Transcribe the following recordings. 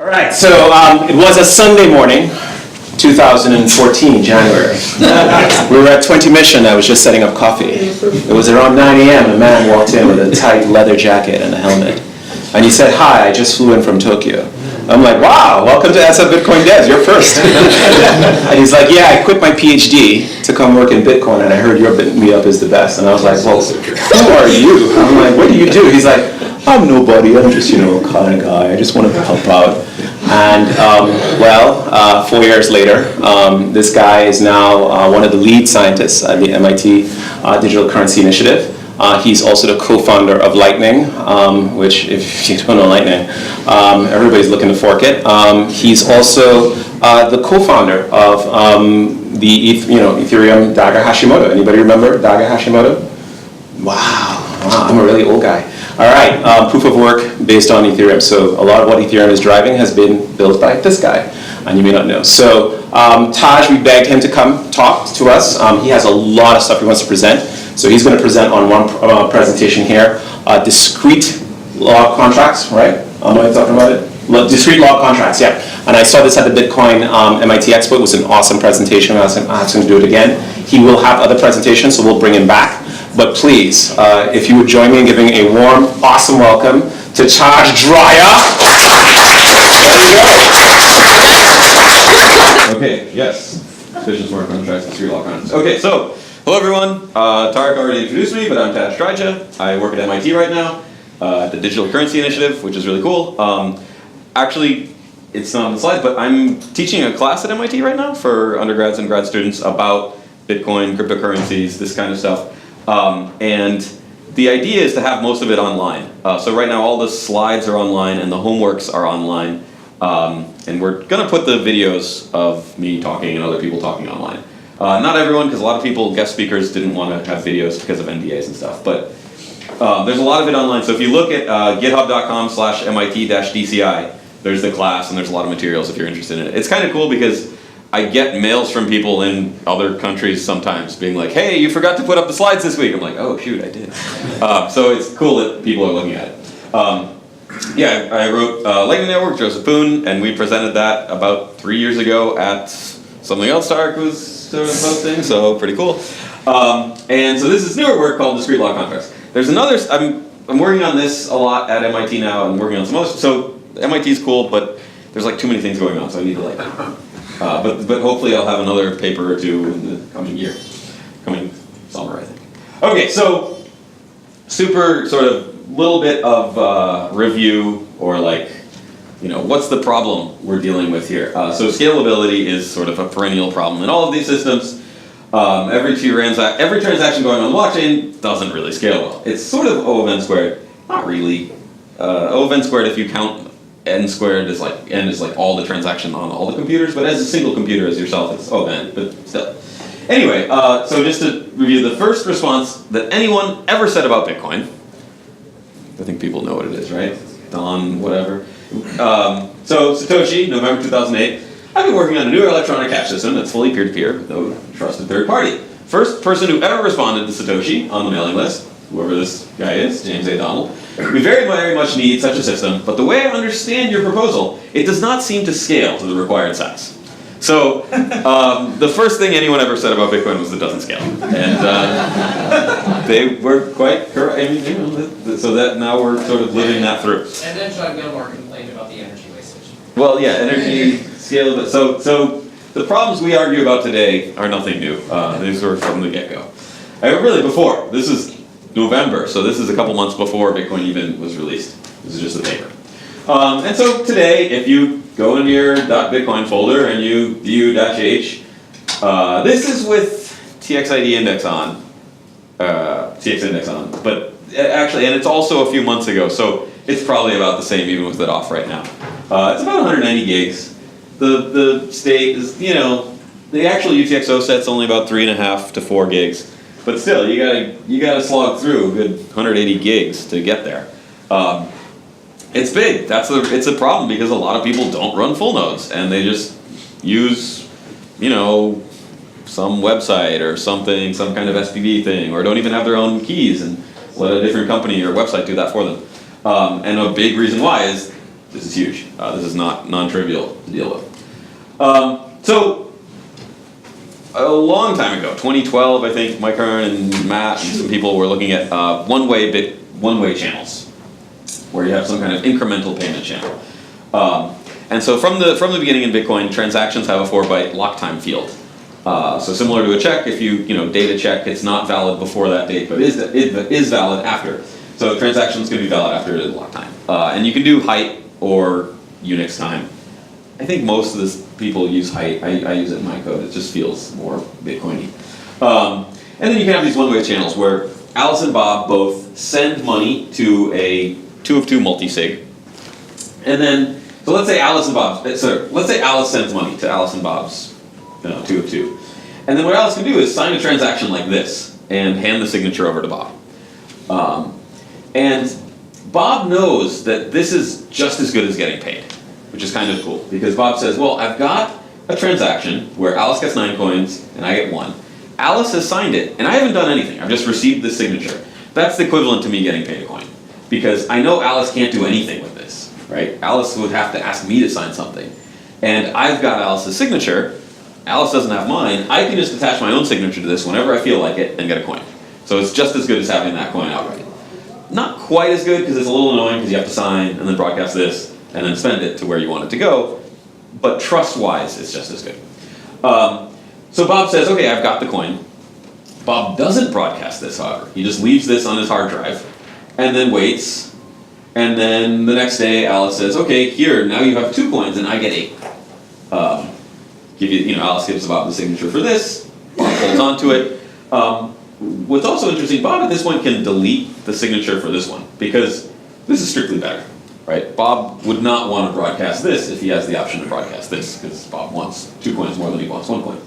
All right, so it was a Sunday morning, 2014, January. We were at 20 Mission. I was just setting up coffee. It was around 9 a.m. and a man walked in with a tight leather jacket and a helmet. And he said, "Hi, I just flew in from Tokyo." I'm like, "Wow, welcome to SFCDEVS, you're first." And he's like, "Yeah, I quit my PhD to come work in Bitcoin, and I heard your meetup is the best." And I was like, "Well, who are you?" I'm like, "What do you do?" He's like, "I'm nobody, I'm just, a kind of guy, I just want to help out." And 4 years later, this guy is now one of the lead scientists at the MIT Digital Currency Initiative. He's also the co-founder of Lightning, which, if you don't know Lightning, everybody's looking to fork it. He's also the co-founder of the Ethereum Dagger Hashimoto. Anybody remember Dagger Hashimoto? Wow, I'm a really old guy. All right, proof of work based on Ethereum. So a lot of what Ethereum is driving has been built by this guy, and you may not know. So Tadge, we begged him to come talk to us. He has a lot of stuff he wants to present. So he's going to present on one presentation here, Discreet Log Contracts, right? Am I talking about it? Discreet Log Contracts, yeah. And I saw this at the Bitcoin MIT Expo. It was an awesome presentation. I asked him to do it again. He will have other presentations, so we'll bring him back. But please, if you would join me in giving a warm, awesome welcome to Tadge Dryja. There you go. Okay, yes. Efficient smart contracts, Discreet Log Contracts. Okay, so hello everyone. Tarek already introduced me, but I'm Tadge Dryja. I work at MIT right now at the Digital Currency Initiative, which is really cool. Actually, it's not on the slide, but I'm teaching a class at MIT right now for undergrads and grad students about Bitcoin, cryptocurrencies, this kind of stuff. And the idea is to have most of it online. So right now all the slides are online and the homeworks are online. And we're going to put the videos of me talking and other people talking online. Not everyone, because a lot of people, guest speakers, didn't want to have videos because of NDAs and stuff. But there's a lot of it online. So if you look at github.com/MIT-DCI, there's the class and there's a lot of materials if you're interested in it. It's kind of cool because I get mails from people in other countries sometimes being like, "Hey, you forgot to put up the slides this week." I'm like, "Oh, shoot, I did." So it's cool that people are looking at it. Yeah, I wrote Lightning Network, Joseph Poon, and we presented that about 3 years ago at something else Tarek was sort of hosting, so pretty cool. And so this is newer work called Discreet Log Contracts. There's another, I'm working on this a lot at MIT now, and working on some other, so MIT is cool, but there's like too many things going on, so I need to like, but hopefully I'll have another paper or two in the coming year, coming summer, I think. Okay, so super sort of little bit of review or like, what's the problem we're dealing with here? So scalability is sort of a perennial problem in all of these systems. Every transaction going on the blockchain doesn't really scale well. It's sort of O of n squared, not really. O of n squared, if you count n squared, is like n is like all the transaction on all the computers, but as a single computer as yourself, it's O of n, but still. Anyway, so just to review the first response that anyone ever said about Bitcoin. I think people know what it is, right? Don, whatever. So Satoshi, November 2008, I've been working on a new electronic cash system that's fully peer-to-peer with no trusted third party. First person who ever responded to Satoshi on the mailing list, whoever this guy is, James A. Donald. We very, very much need such a system, but the way I understand your proposal, it does not seem to scale to the required size. So the first thing anyone ever said about Bitcoin was it doesn't scale, and they were quite correct. I mean, so that now we're sort of living that through. And then John Gilmore complained about the energy wastage. Well, yeah, energy scalability. So the problems we argue about today are nothing new. These were from the get-go. Really, before this is November, so this is a couple months before Bitcoin even was released. This is just the paper. And so today, if you go into your .bitcoin folder and you view -h, this is with TXID index on, TX index on, but actually, and it's also a few months ago, so it's probably about the same even with it off right now. It's about 190 gigs. The state is, the actual UTXO set's only about 3.5 to 4 gigs, but still, you gotta slog through a good 180 gigs to get there. It's big. It's a problem because a lot of people don't run full nodes and they just use, some website or something, some kind of SPV thing, or don't even have their own keys and let a different company or website do that for them. And a big reason why is This is huge. This is not non-trivial to deal with. So, a long time ago, 2012, I think, Mike Hearn and Matt and some people were looking at OneWay Channels, where you have some kind of incremental payment channel. And so from the beginning in Bitcoin, transactions have a 4-byte lock time field. So similar to a check, if you date a check, it's not valid before that date, but is valid after. So transactions can be valid after the lock time. And you can do height or Unix time. I think most of the people use height. I use it in my code. It just feels more Bitcoiny. And then you can have these one-way channels where Alice and Bob both send money to a 2-of-2 multisig. And then, so let's say Alice sends money to Alice and Bob's 2-of-2. And then what Alice can do is sign a transaction like this and hand the signature over to Bob. And Bob knows that this is just as good as getting paid, which is kind of cool, because Bob says, well, I've got a transaction where Alice gets 9 coins and I get 1. Alice has signed it, and I haven't done anything. I've just received this signature. That's the equivalent to me getting paid a coin, because I know Alice can't do anything with this, right? Alice would have to ask me to sign something. And I've got Alice's signature. Alice doesn't have mine. I can just attach my own signature to this whenever I feel like it and get a coin. So it's just as good as having that coin outright. Not quite as good, because it's a little annoying, because you have to sign and then broadcast this and then send it to where you want it to go. But trust-wise, it's just as good. So Bob says, okay, I've got the coin. Bob doesn't broadcast this, however. He just leaves this on his hard drive and then waits. And then the next day, Alice says, okay, here, now you have 2 coins and I get 8. Alice gives Bob the signature for this. Bob holds on to it. What's also interesting, Bob at this point can delete the signature for this one, because this is strictly better, right? Bob would not want to broadcast this if he has the option to broadcast this, because Bob wants 2 coins more than he wants 1 coin.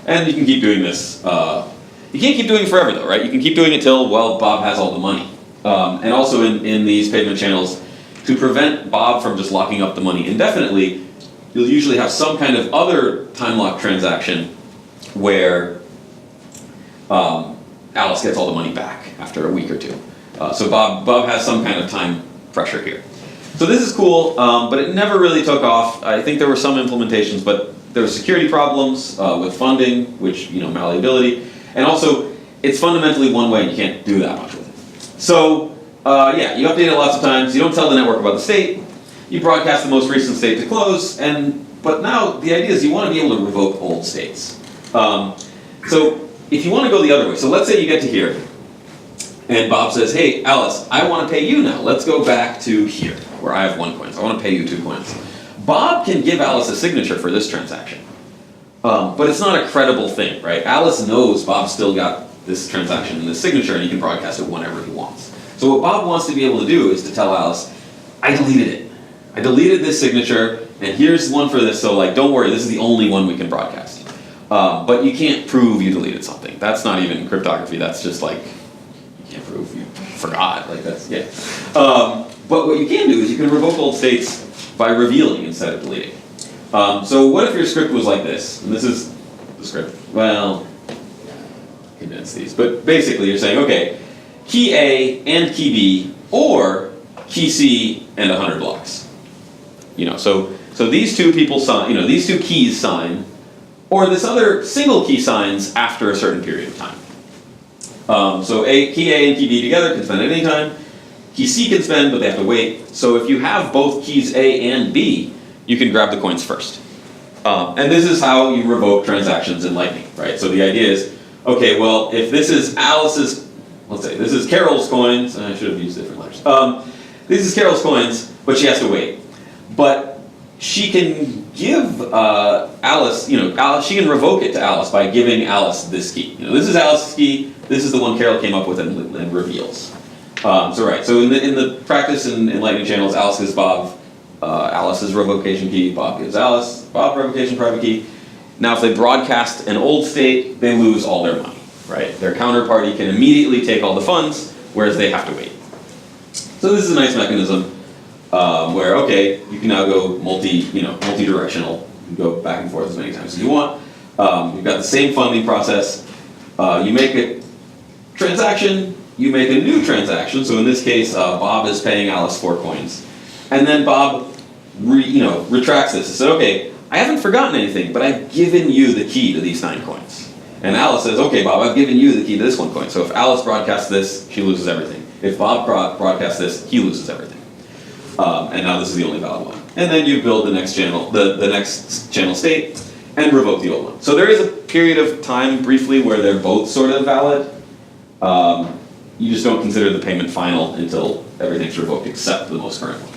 And you can keep doing this. You can't keep doing it forever, though, right? You can keep doing it till, well, Bob has all the money. And also in these payment channels, to prevent Bob from just locking up the money indefinitely, you'll usually have some kind of other time lock transaction where Alice gets all the money back after a week or 2. So Bob has some kind of time pressure here. So this is cool, but it never really took off. I think there were some implementations, but there were security problems with funding, which, malleability. And also, it's fundamentally one way and you can't do that much with it. So, you update it lots of times. You don't tell the network about the state. You broadcast the most recent state to close. But now the idea is you want to be able to revoke old states. So if you want to go the other way, so let's say you get to here, and Bob says, hey, Alice, I want to pay you now. Let's go back to here, where I have 1 coin. So I want to pay you 2 coins. Bob can give Alice a signature for this transaction. But it's not a credible thing, right? Alice knows Bob's still got this transaction and this signature, and he can broadcast it whenever he wants. So what Bob wants to be able to do is to tell Alice, I deleted it. I deleted this signature, and here's one for this, so don't worry, this is the only one we can broadcast. But you can't prove you deleted something. That's not even cryptography, that's just you can't prove you forgot. But what you can do is you can revoke old states by revealing instead of deleting. So what if your script was like this? And this is the script. Well, condense these. But basically you're saying, okay, key A and key B, or key C and 100 blocks. So these 2 people sign, these 2 keys sign, or this other single key signs after a certain period of time. So key A and key B together can spend at any time. Key C can spend, but they have to wait. So if you have both keys A and B, you can grab the coins first. And this is how you revoke transactions in Lightning, right? So the idea is, okay, well, if this is Alice's, let's say, this is Carol's coins, I should have used different letters. This is Carol's coins, but she has to wait. But she can give Alice, she can revoke it to Alice by giving Alice this key. This is Alice's key, this is the one Carol came up with and reveals. So in the practice in Lightning channels, Alice gives Bob Alice's revocation key, Bob gives Alice Bob revocation private key. Now if they broadcast an old state, they lose all their money, right? Their counterparty can immediately take all the funds, whereas they have to wait. So this is a nice mechanism where, okay, you can now go multi-directional. You can go back and forth as many times as you want. You've got the same funding process. You make a transaction, you make a new transaction. So in this case, Bob is paying Alice 4 coins. And then Bob retracts this and said, okay, I haven't forgotten anything, but I've given you the key to these 9 coins. And Alice says, okay, Bob, I've given you the key to this 1 coin. So if Alice broadcasts this, she loses everything. If Bob broadcasts this, he loses everything. And now this is the only valid one. And then you build the next channel, the next channel state, and revoke the old one. So there is a period of time, briefly, where they're both sort of valid. You just don't consider the payment final until everything's revoked except the most current one.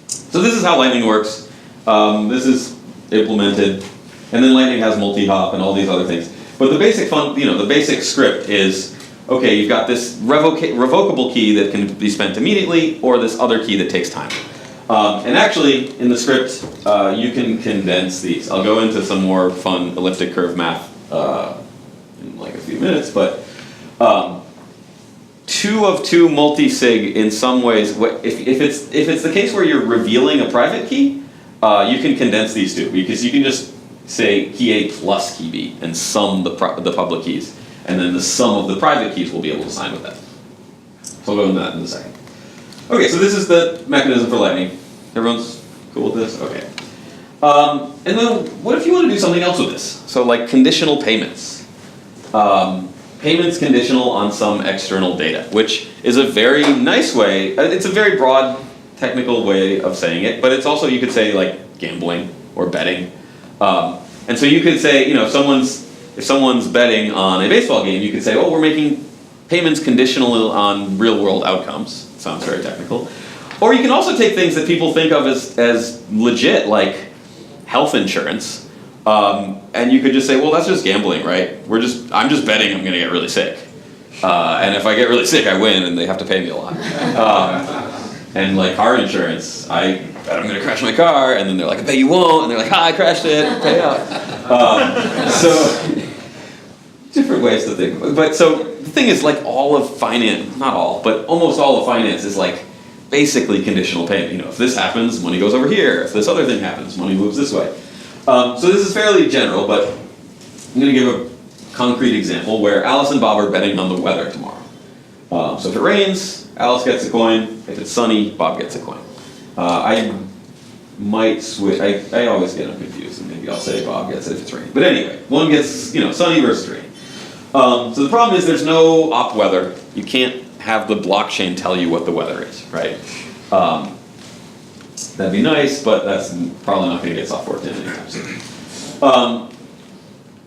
So this is how Lightning works. This is implemented, and then Lightning has multi-hop and all these other things. But the basic the basic script is, okay, you've got this revocable key that can be spent immediately, or this other key that takes time. And actually, in the script, you can condense these. I'll go into some more fun elliptic curve math in like a few minutes, but 2 of 2 multisig in some ways, if it's the case where you're revealing a private key, you can condense these two, because you can just say key A plus key B and sum the public keys, and then the sum of the private keys will be able to sign with that. So I'll go into that in a second. Okay, so this is the mechanism for Lightning. Everyone's cool with this? Okay. And then what if you want to do something else with this? So like conditional payments. Payments conditional on some external data, which is a very nice way, it's a very broad technical way of saying it, but it's also, you could say, like gambling or betting. And so you could say, if someone's betting on a baseball game, you could say, oh, we're making payments conditional on real world outcomes. Sounds very technical. Or you can also take things that people think of as legit, like health insurance, and you could just say, well, that's just gambling, right? I'm just betting I'm gonna get really sick. And if I get really sick, I win and they have to pay me a lot. And like car insurance, I bet I'm gonna crash my car, and then they're like, I bet you won't, and they're like, I crashed it, pay up. So, different ways to think. But so, the thing is, like all of finance, not all, but almost all of finance is like basically conditional payment. If this happens, money goes over here. If this other thing happens, money moves this way. So this is fairly general, but I'm gonna give a concrete example where Alice and Bob are betting on the weather tomorrow. So if it rains, Alice gets a coin. If it's sunny, Bob gets a coin. I might switch. I always get them confused, and maybe I'll say Bob gets it if it's raining. But anyway, one gets sunny versus rain. So the problem is there's no op weather. You can't have the blockchain tell you what the weather is, right? That'd be nice, but that's probably not going to get software in anytime soon.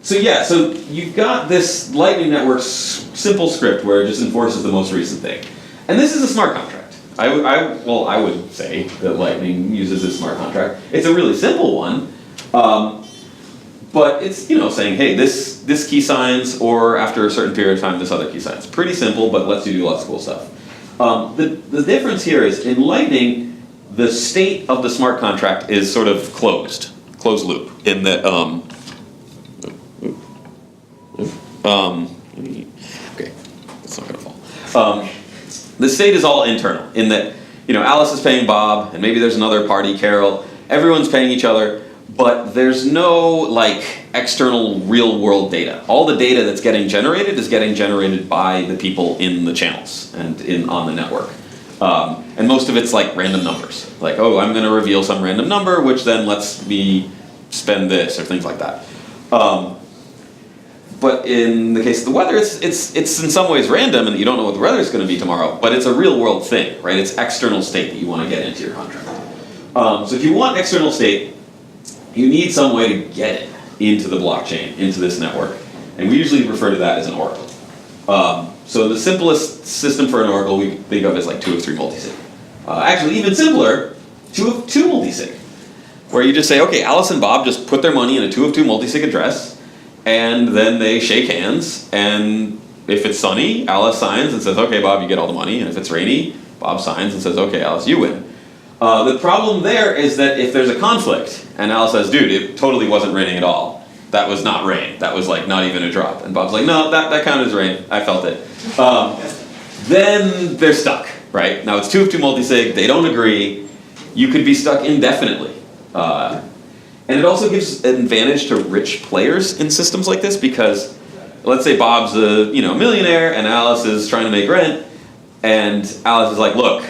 So you've got this Lightning Network simple script where it just enforces the most recent thing. And this is a smart contract. I would say that Lightning uses this smart contract. It's a really simple one, but it's saying, hey, this key signs, or after a certain period of time, this other key signs. Pretty simple, but lets you do lots of cool stuff. The difference here is in Lightning, the state of the smart contract is sort of closed loop, in that okay, that's not gonna fall. The state is all internal, in that Alice is paying Bob, and maybe there's another party, Carol. Everyone's paying each other, but there's no external real world data. All the data that's getting generated is getting generated by the people in the channels and on the network. And most of it's like random numbers. Like, oh, I'm going to reveal some random number, which then lets me spend this, or things like that. But in the case of the weather, it's in some ways random, and that you don't know what the weather is going to be tomorrow, but it's a real world thing, right? It's external state that you want to get into your contract. So if you want external state, you need some way to get it into the blockchain, into this network. And we usually refer to that as an oracle. So the simplest system for an oracle we think of as like 2 of 3 multisig. Actually, even simpler, 2 of 2 multisig. Where you just say, okay, Alice and Bob just put their money in a 2 of 2 multisig address, and then they shake hands, and if it's sunny, Alice signs and says, okay, Bob, you get all the money, and if it's rainy, Bob signs and says, okay, Alice, you win. The problem there is that if there's a conflict, and Alice says, dude, it totally wasn't raining at all. That was not rain. That was like not even a drop. And Bob's like, no, that counted as rain. I felt it. Then they're stuck, right? Now it's 2 of 2 multisig. They don't agree. You could be stuck indefinitely. And it also gives an advantage to rich players in systems like this, because let's say Bob's a millionaire and Alice is trying to make rent, and Alice is like, look,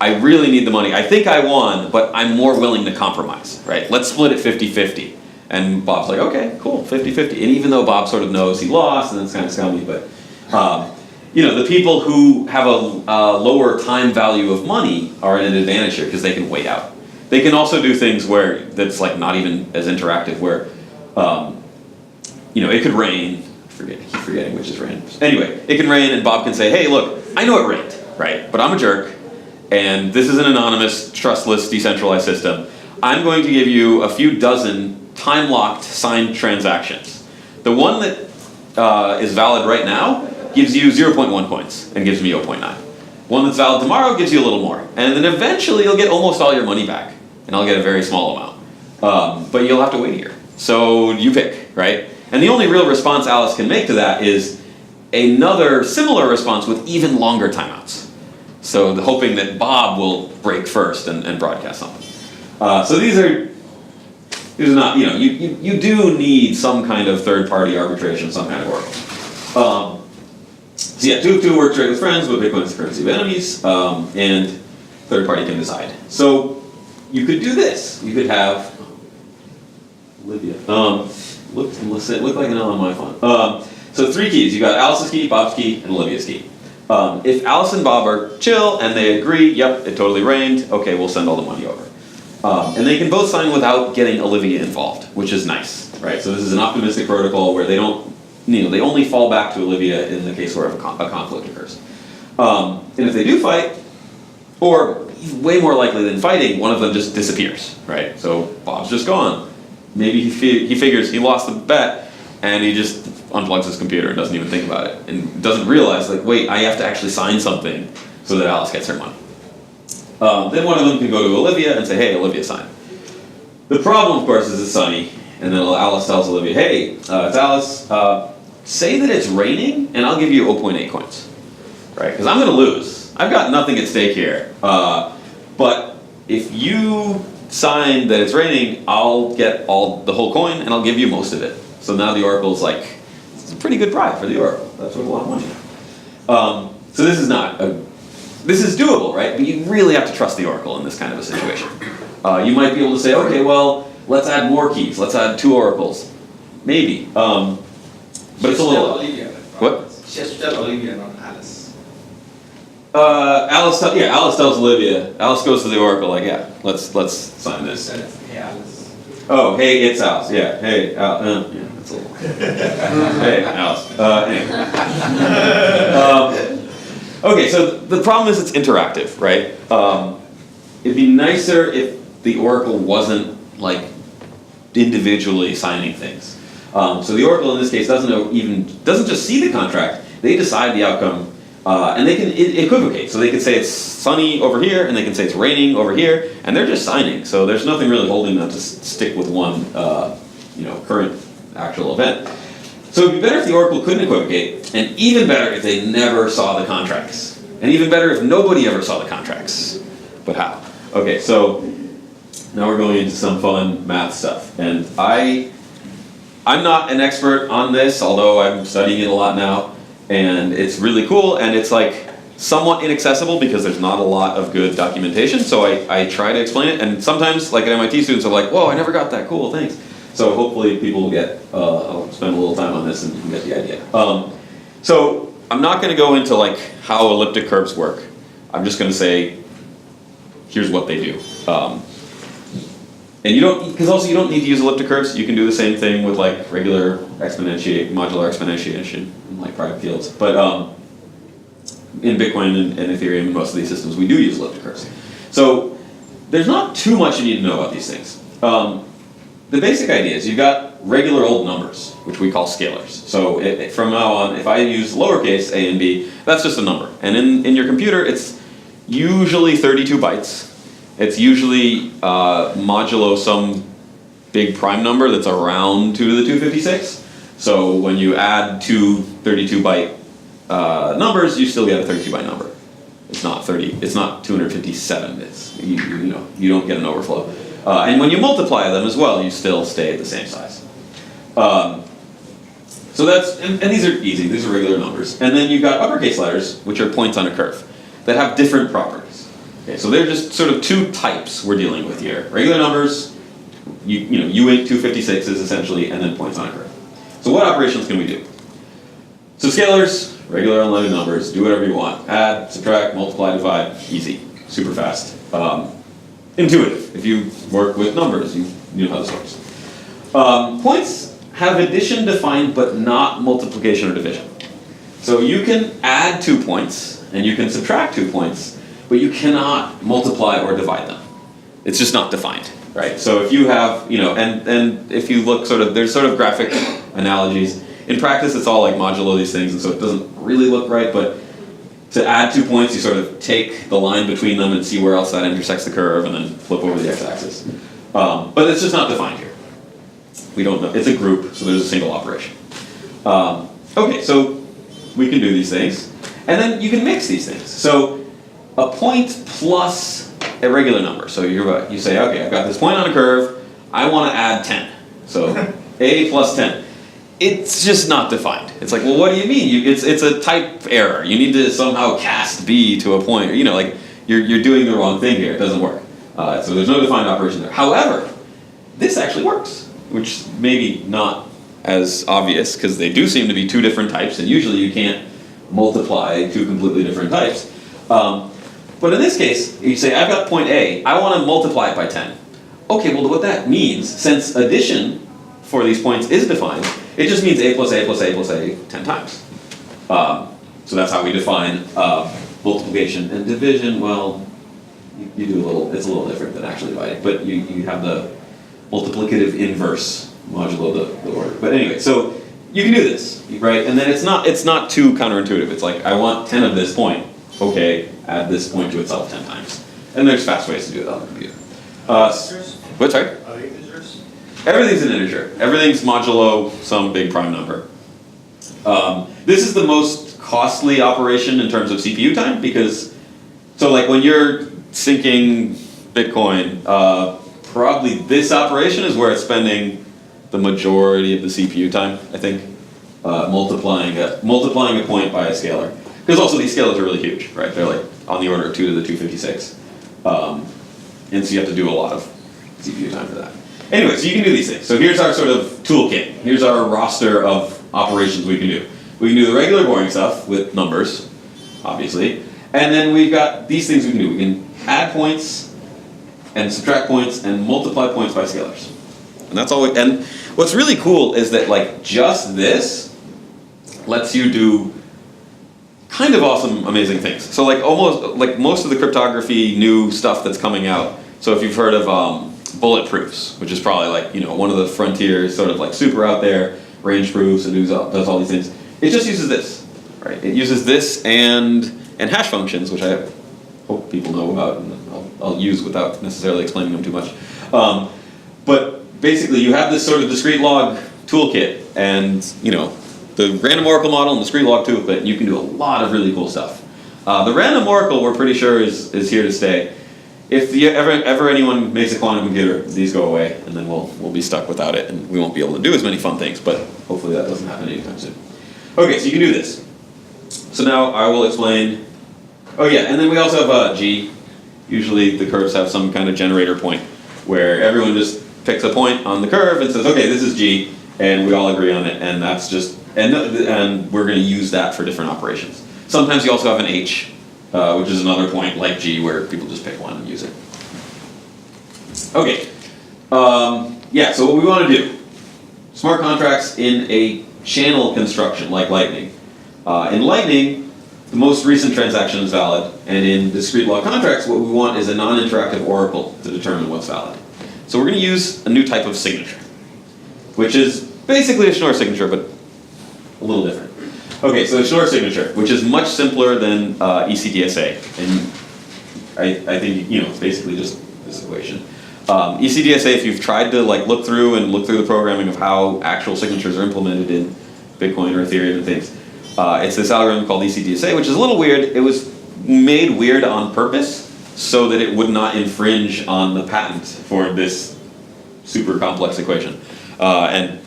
I really need the money. I think I won, but I'm more willing to compromise, right? Let's split it 50-50. And Bob's like, okay, cool, 50-50. And even though Bob sort of knows he lost, and it's kind of scummy, but you know, the people who have a lower time value of money are at an advantage here because they can wait out. They can also do things where that's like not even as interactive, where you know, it could rain. I keep forgetting which is rain. Anyway, it can rain, and Bob can say, hey, look, I know it rained, right? But I'm a jerk, and this is an anonymous, trustless, decentralized system. I'm going to give you a few dozen time-locked signed transactions. The one that is valid right now gives you 0.1 points and gives me 0.9. One that's valid tomorrow gives you a little more. And then eventually you'll get almost all your money back, and I'll get a very small amount. But you'll have to wait a year. So you pick, right? And the only real response Alice can make to that is another similar response with even longer timeouts. So hoping that Bob will break first and broadcast something. So these are not, you know, you do need some kind of third-party arbitration, some kind of oracle. So yeah, 2 of 2 work trade with friends, but Bitcoin is the currency of enemies, and third party can decide. So you could do this. You could have Olivia. Look like an L on my phone. So 3 keys. You got Alice's key, Bob's key, and Olivia's key. If Alice and Bob are chill and they agree, yep, it totally rained. Okay, we'll send all the money over. And they can both sign without getting Olivia involved, which is nice, right? So this is an optimistic protocol where they don't. You know, they only fall back to Olivia in the case where a conflict occurs. And if they do fight, or way more likely than fighting, one of them just disappears, right? So Bob's just gone. Maybe he figures he lost the bet, and he just unplugs his computer and doesn't even think about it, and doesn't realize, like, wait, I have to actually sign something so that Alice gets her money. Then one of them can go to Olivia and say, hey, Olivia, sign. The problem, of course, is it's sunny. And then Alice tells Olivia, hey, it's Alice, say that it's raining, and I'll give you 0.8 coins, right? Because I'm going to lose. I've got nothing at stake here. But if you sign that it's raining, I'll get the whole coin, and I'll give you most of it. So now the Oracle's like, it's a pretty good bribe for the Oracle. That's worth a lot of money. So this is this is doable, right? But you really have to trust the Oracle in this kind of a situation. You might be able to say, okay, well, let's add more keys. Let's add 2 oracles. Maybe. But it's a little... Olivia, what? Just tell Olivia, not Alice. Alice tells Olivia. Alice goes to the oracle like, yeah, let's sign this. Hey, Alice. Oh, hey, it's Alice. Yeah, hey, yeah, that's a little... hey, Alice. Anyway. Okay, so the problem is it's interactive, right? It'd be nicer if the oracle wasn't like individually signing things. So the oracle in this case doesn't just see the contract. They decide the outcome, and they can equivocate. So they can say it's sunny over here, and they can say it's raining over here, and they're just signing. So there's nothing really holding them to stick with one, current actual event. So it'd be better if the oracle couldn't equivocate, and even better if they never saw the contracts, and even better if nobody ever saw the contracts. But how? Okay, so now we're going into some fun math stuff, and I'm not an expert on this, although I'm studying it a lot now, and it's really cool, and it's like somewhat inaccessible because there's not a lot of good documentation, so I try to explain it, and sometimes, like at MIT, students are like, whoa, I never got that, cool, thanks. So hopefully people will get, I'll spend a little time on this and you can get the idea. So I'm not going to go into like how elliptic curves work. I'm just going to say, here's what they do. And you don't need to use elliptic curves. You can do the same thing with like regular modular exponentiation in like private fields. But in Bitcoin and Ethereum and most of these systems, we do use elliptic curves. So there's not too much you need to know about these things. The basic idea is you've got regular old numbers, which we call scalars. So from now on, if I use lowercase a and b, that's just a number. And in your computer, it's usually 32 bytes. It's usually modulo some big prime number that's around 2 to the 256. So when you add 2 32-byte numbers, you still get a 32-byte number. It's not 257 bits. You don't get an overflow. And when you multiply them as well, you still stay at the same size. So and these are easy, these are regular numbers. And then you've got uppercase letters, which are points on a curve, that have different properties. Okay, so they're just sort of two types we're dealing with here. Regular numbers, U8 256s essentially, and then points on a curve. So what operations can we do? So scalars, regular unlimited numbers, do whatever you want. Add, subtract, multiply, divide, easy, super fast. Intuitive. If you work with numbers, you know how this works. Points have addition defined, but not multiplication or division. So you can add 2 points, and you can subtract 2 points, but you cannot multiply or divide them. It's just not defined, right? So if you have, and if you look there's sort of graphic analogies. In practice, it's all like modulo these things, and so it doesn't really look right, but to add 2 points, you sort of take the line between them and see where else that intersects the curve, and then flip over the x-axis. But it's just not defined here. We don't know. It's a group, so there's a single operation. Okay, so we can do these things. And then you can mix these things. So a point plus a regular number. So you say, okay, I've got this point on a curve. I want to add 10. So a plus 10. It's just not defined. It's like, well, what do you mean? It's a type error. You need to somehow cast b to a point. Like you're doing the wrong thing here. It doesn't work. So there's no defined operation there. However, this actually works, which maybe not as obvious because they do seem to be 2 different types, and usually you can't multiply 2 completely different types. But in this case, you say, I've got point A. I want to multiply it by 10. Okay, well, what that means, since addition for these points is defined, it just means a plus a plus a plus a 10 times. So that's how we define multiplication and division. Well, you do it's a little different than actually dividing, but you have the multiplicative inverse modulo the order. But anyway, so you can do this, right? And then it's not too counterintuitive. It's like, I want 10 of this point. Okay, add this point to itself 10 times. And there's fast ways to do it on the computer. What, sorry? Are they integers? Everything's an integer. Everything's modulo some big prime number. This is the most costly operation in terms of CPU time because, so like when you're syncing Bitcoin, probably this operation is where it's spending the majority of the CPU time, I think, multiplying a point by a scalar. Because also these scalars are really huge, right? They're like on the order of 2 to the 256. And so you have to do a lot of CPU time for that. Anyway, so you can do these things. So here's our sort of toolkit. Here's our roster of operations we can do. We can do the regular boring stuff with numbers, obviously. And then we've got these things we can do. We can add points and subtract points and multiply points by scalars. And that's all and what's really cool is that like just this lets you do kind of awesome, amazing things. So like almost like most of the cryptography new stuff that's coming out. So if you've heard of bullet proofs, which is probably like, one of the frontier sort of like super out there, range proofs and does all these things. It just uses this, right? It uses this and hash functions, which I hope people know about and I'll use without necessarily explaining them too much. But basically you have this sort of discrete log toolkit and, the random oracle model and discrete log toolkit, and you can do a lot of really cool stuff. The random oracle we're pretty sure is here to stay. If ever anyone makes a quantum computer, these go away, and then we'll be stuck without it, and we won't be able to do as many fun things, but hopefully that doesn't happen anytime soon. Okay, so you can do this. So now I will explain, oh yeah, and then we also have G. Usually the curves have some kind of generator point, where everyone just picks a point on the curve and says, okay, this is G, and we all agree on it, and that's just, and we're going to use that for different operations. Sometimes you also have an H, which is another point like G where people just pick one and use it. Okay, yeah, so what we want to do, smart contracts in a channel construction like Lightning. In Lightning, the most recent transaction is valid, and in discrete log contracts, what we want is a non-interactive oracle to determine what's valid. So we're going to use a new type of signature, which is basically a Schnorr signature, but a little different. Okay, so a Schnorr signature, which is much simpler than ECDSA, and I think it's basically just this equation. ECDSA, if you've tried to look through the programming of how actual signatures are implemented in Bitcoin or Ethereum and things, it's this algorithm called ECDSA, which is a little weird. It was made weird on purpose so that it would not infringe on the patent for this super complex equation. And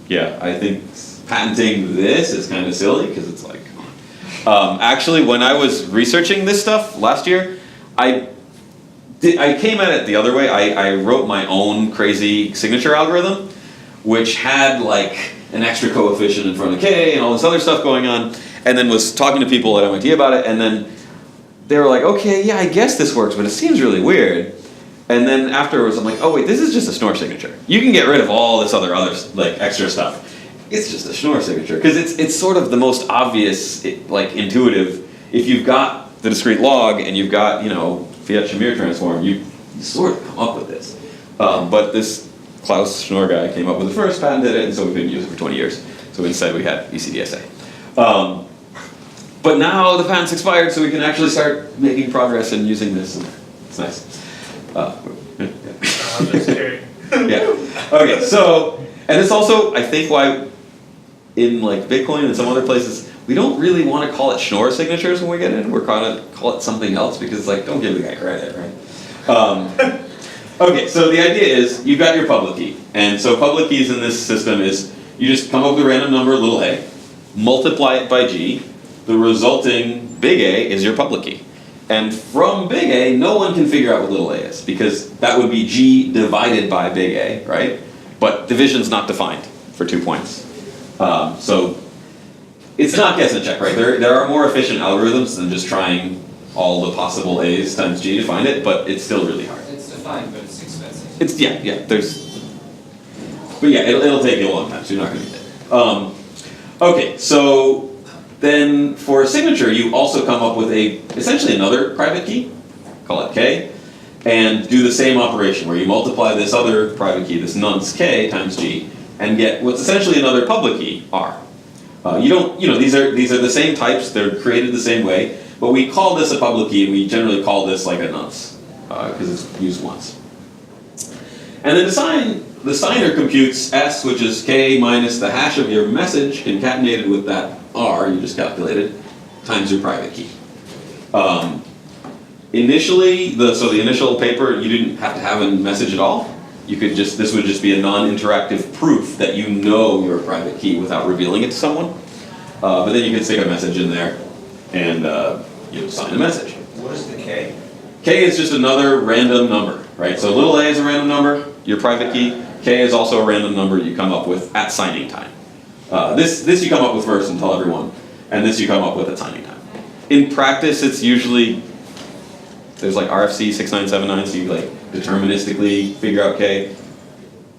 yeah, I think patenting this is kind of silly because it's like, actually, when I was researching this stuff last year, I I came at it the other way. I wrote my own crazy signature algorithm, which had like an extra coefficient in front of k and all this other stuff going on, and then was talking to people at MIT about it, and then they were like, okay, yeah, I guess this works, but it seems really weird. And then afterwards, I'm like, oh wait, this is just a Schnorr signature. You can get rid of all this other like extra stuff. It's just a Schnorr signature because it's sort of the most obvious, like intuitive. If you've got the discrete log and you've got Fiat-Shamir transform, you sort of come up with this. But this Klaus Schnorr guy came up with it first, patented it, and so we've been using it for 20 years. So instead we had ECDSA. But now the patent's expired, so we can actually start making progress and using this. It's nice. Yeah. Okay. So, and it's also, I think, why in like Bitcoin and some other places we don't really want to call it Schnorr signatures when we get in. We're going to call it something else because, like, don't give the guy credit, right? Okay. So the idea is you've got your public key, and so public keys in this system is you just come up with a random number, little a, multiply it by g. The resulting big A is your public key. And from big A, no one can figure out what little a is, because that would be g divided by big A, right? But division's not defined for 2 points. So it's not guess and check, right? There are more efficient algorithms than just trying all the possible a's times g to find it, but it's still really hard. It's defined, but it's expensive. It's, yeah, but yeah, it'll take you a long time, so you're not going to get it. Okay, so then for a signature, you also come up with essentially another private key, call it k, and do the same operation where you multiply this other private key, this nonce k times g, and get what's essentially another public key, r. These are the same types, they're created the same way, but we call this a public key, and we generally call this like a nonce, because it's used once. And then the signer computes s, which is k minus the hash of your message concatenated with that r you just calculated, times your private key. Initially, the initial paper, you didn't have to have a message at all. This would just be a non-interactive proof that you know your private key without revealing it to someone. But then you can stick a message in there and sign a message. What is the K? K is just another random number, right? So little a is a random number, your private key. K is also a random number you come up with at signing time. This you come up with first and tell everyone, and this you come up with at signing time. In practice, it's usually, there's like RFC 6979, so you like deterministically figure out K,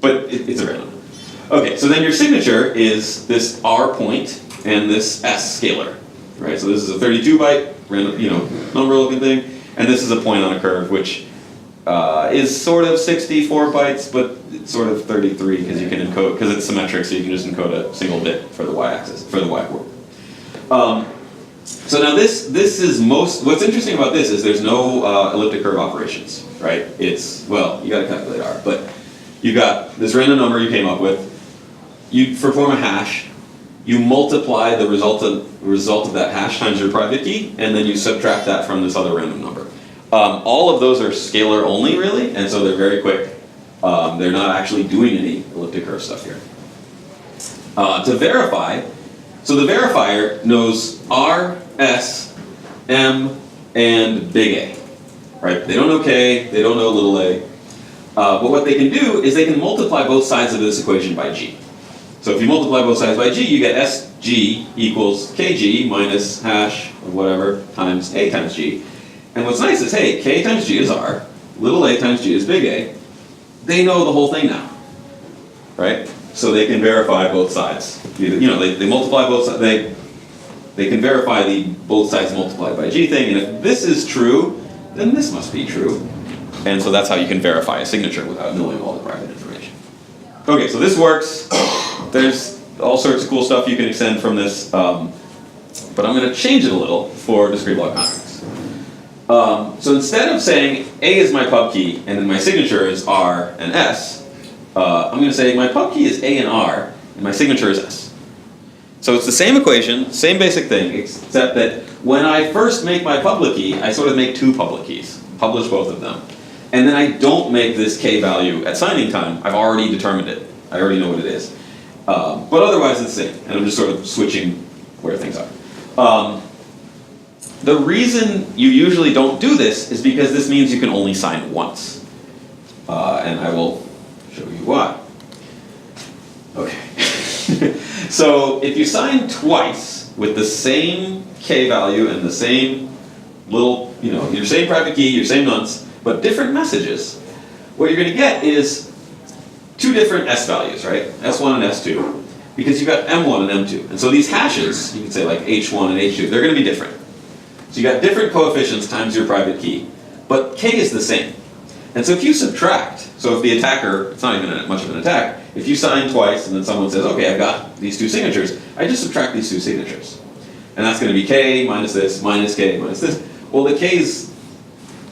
but it's a random number. Okay, so then your signature is this R point and this S scalar, right? So this is a 32-byte random, number looking thing, and this is a point on a curve, which is sort of 64 bytes, but it's sort of 33 because you can encode, because it's symmetric, so you can just encode a single bit for the y-axis, for the y-coordinate. So now this is what's interesting about this is there's no elliptic curve operations, right? It's, well, you got to calculate R, but you got this random number you came up with, you perform a hash, you multiply the result of that hash times your private key, and then you subtract that from this other random number. All of those are scalar only, really, and so they're very quick. They're not actually doing any elliptic curve stuff here. To verify, so the verifier knows R, S, M, and big A, right? They don't know K, they don't know little a. But what they can do is they can multiply both sides of this equation by G. So if you multiply both sides by G, you get SG equals KG minus hash of whatever times A times G. And what's nice is, hey, K times G is R, little a times G is big A. They know the whole thing now, right? So they can verify both sides. They multiply both sides. They can verify the both sides multiplied by G thing, and if this is true, then this must be true. And so that's how you can verify a signature without knowing all the private information. Okay, so this works. There's all sorts of cool stuff you can extend from this, but I'm going to change it a little for discrete log contracts. So instead of saying A is my pub key and then my signature is R and S, I'm going to say my pub key is A and R and my signature is S. So it's the same equation, same basic thing, except that when I first make my public key, I sort of make two public keys, publish both of them. And then I don't make this K value at signing time. I've already determined it. I already know what it is. But otherwise it's the same, and I'm just sort of switching where things are. The reason you usually don't do this is because this means you can only sign once. And I will show you why. Okay. So if you sign twice with the same K value and the same little, your same private key, your same nonce, but different messages, what you're going to get is two different S values, right? S1 and S2. Because you've got M1 and M2. And so these hashes, you can say like H1 and H2, they're going to be different. So you got different coefficients times your private key, but K is the same. And so if you subtract, so if the attacker, it's not even much of an attack, if you sign twice and then someone says, okay, I've got these two signatures, I just subtract these two signatures. And that's going to be K minus this, minus K minus this. Well, the K's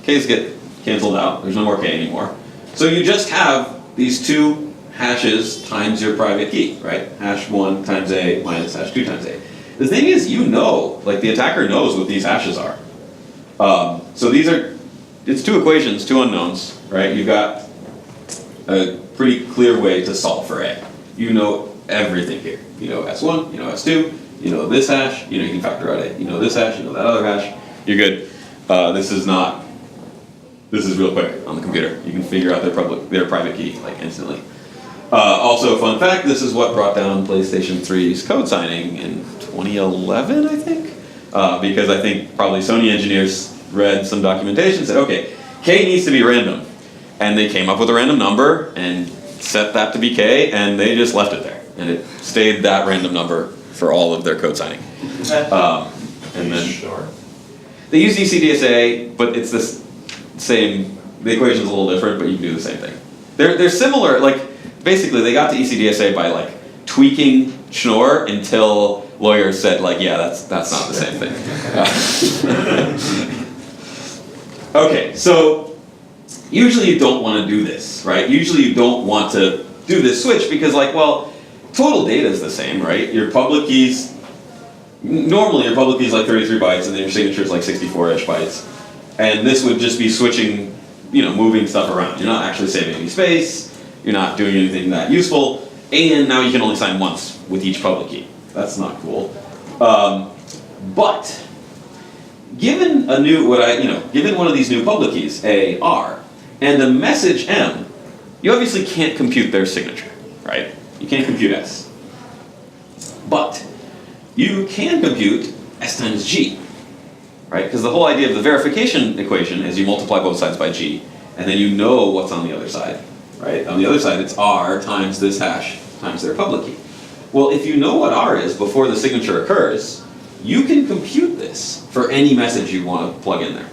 get canceled out. There's no more K anymore. So you just have these two hashes times your private key, right? Hash 1 times A minus hash 2 times A. The thing is, like the attacker knows what these hashes are. So it's two equations, two unknowns, right? You've got a pretty clear way to solve for A. You know everything here. You know S1, you know S2, you know this hash, you can factor out A. You know this hash, you know that other hash. You're good. This is real quick on the computer. You can figure out their private key like instantly. Also, fun fact, this is what brought down PlayStation 3's code signing in 2011, I think? Because I think probably Sony engineers read some documentation and said, okay, K needs to be random. And they came up with a random number and set that to be K, and they just left it there. And it stayed that random number for all of their code signing. And then they use ECDSA, but it's the same, the equation's a little different, but you can do the same thing. They're similar, basically they got to ECDSA by tweaking Schnorr until lawyers said yeah, that's not the same thing. Okay, so usually you don't want to do this, right? Usually you don't want to do this switch because total data is the same, right? Your public keys, normally your public key is 33 bytes and then your signature is 64-ish bytes. And this would just be switching, moving stuff around. You're not actually saving any space, you're not doing anything that useful, and now you can only sign once with each public key. That's not cool. But given given one of these new public keys, A, R, and the message M, you obviously can't compute their signature, right? You can't compute S. But you can compute S times G, right? Because the whole idea of the verification equation is you multiply both sides by G, and then you know what's on the other side, right? On the other side, it's R times this hash times their public key. Well, if you know what R is before the signature occurs, you can compute this for any message you want to plug in there,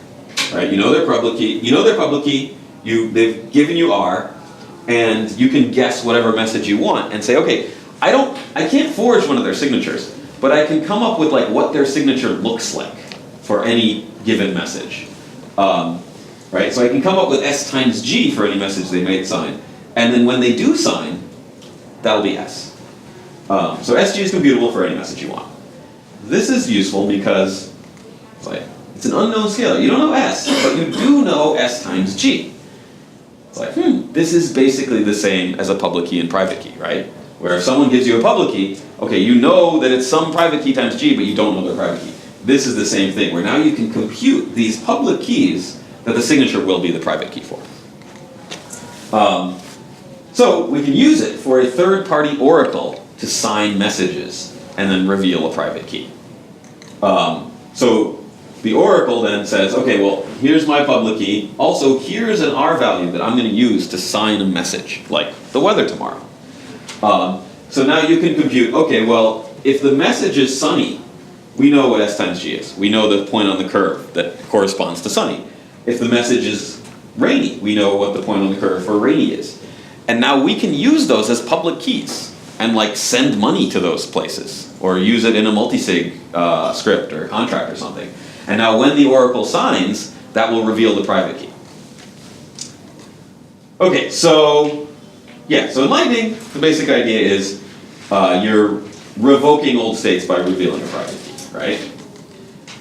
right? You know their public key, they've given you R, and you can guess whatever message you want and say, okay, I can't forge one of their signatures, but I can come up with what their signature looks like for any given message, right? So I can come up with S times G for any message they may sign, and then when they do sign, that'll be S. So SG is computable for any message you want. This is useful because it's an unknown scalar. You don't know S, but you do know S times G. It's this is basically the same as a public key and private key, right? Where if someone gives you a public key, okay, you know that it's some private key times G, but you don't know their private key. This is the same thing, where now you can compute these public keys that the signature will be the private key for. So we can use it for a third-party oracle to sign messages and then reveal a private key. So the oracle then says, okay, well, here's my public key. Also, here's an R value that I'm going to use to sign a message, like the weather tomorrow. So now you can compute, okay, well, if the message is sunny, we know what S times G is. We know the point on the curve that corresponds to sunny. If the message is rainy, we know what the point on the curve for rainy is. And now we can use those as public keys and send money to those places or use it in a multisig script or contract or something. And now when the oracle signs, that will reveal the private key. Okay, so in Lightning, the basic idea is you're revoking old states by revealing a private key, right?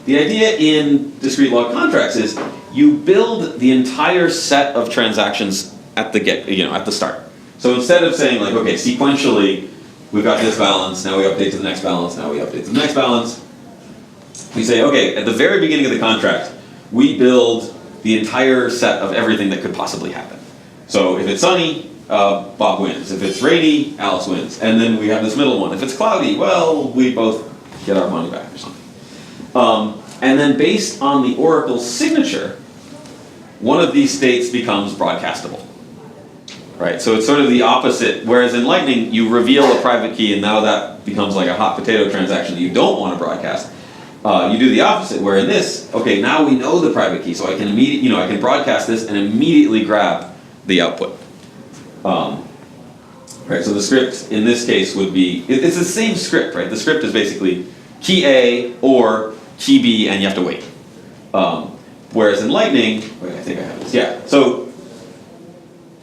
The idea in discrete log contracts is you build the entire set of transactions at the start. So instead of saying okay, sequentially, we've got this balance, now we update to the next balance, now we update to the next balance, we say, okay, at the very beginning of the contract, we build the entire set of everything that could possibly happen. So if it's sunny, Bob wins. If it's rainy, Alice wins. And then we have this middle one. If it's cloudy, well, we both get our money back or something. And then based on the Oracle signature, one of these states becomes broadcastable. Right, so it's sort of the opposite. Whereas in Lightning, you reveal a private key, and now that becomes like a hot potato transaction that you don't want to broadcast. You do the opposite. Where in this, okay, now we know the private key, so I can I can broadcast this and immediately grab the output. Right, so the script in this case would be it's the same script, right? The script is basically key A or key B, and you have to wait. Whereas in Lightning, wait, I think I have this. Yeah, so.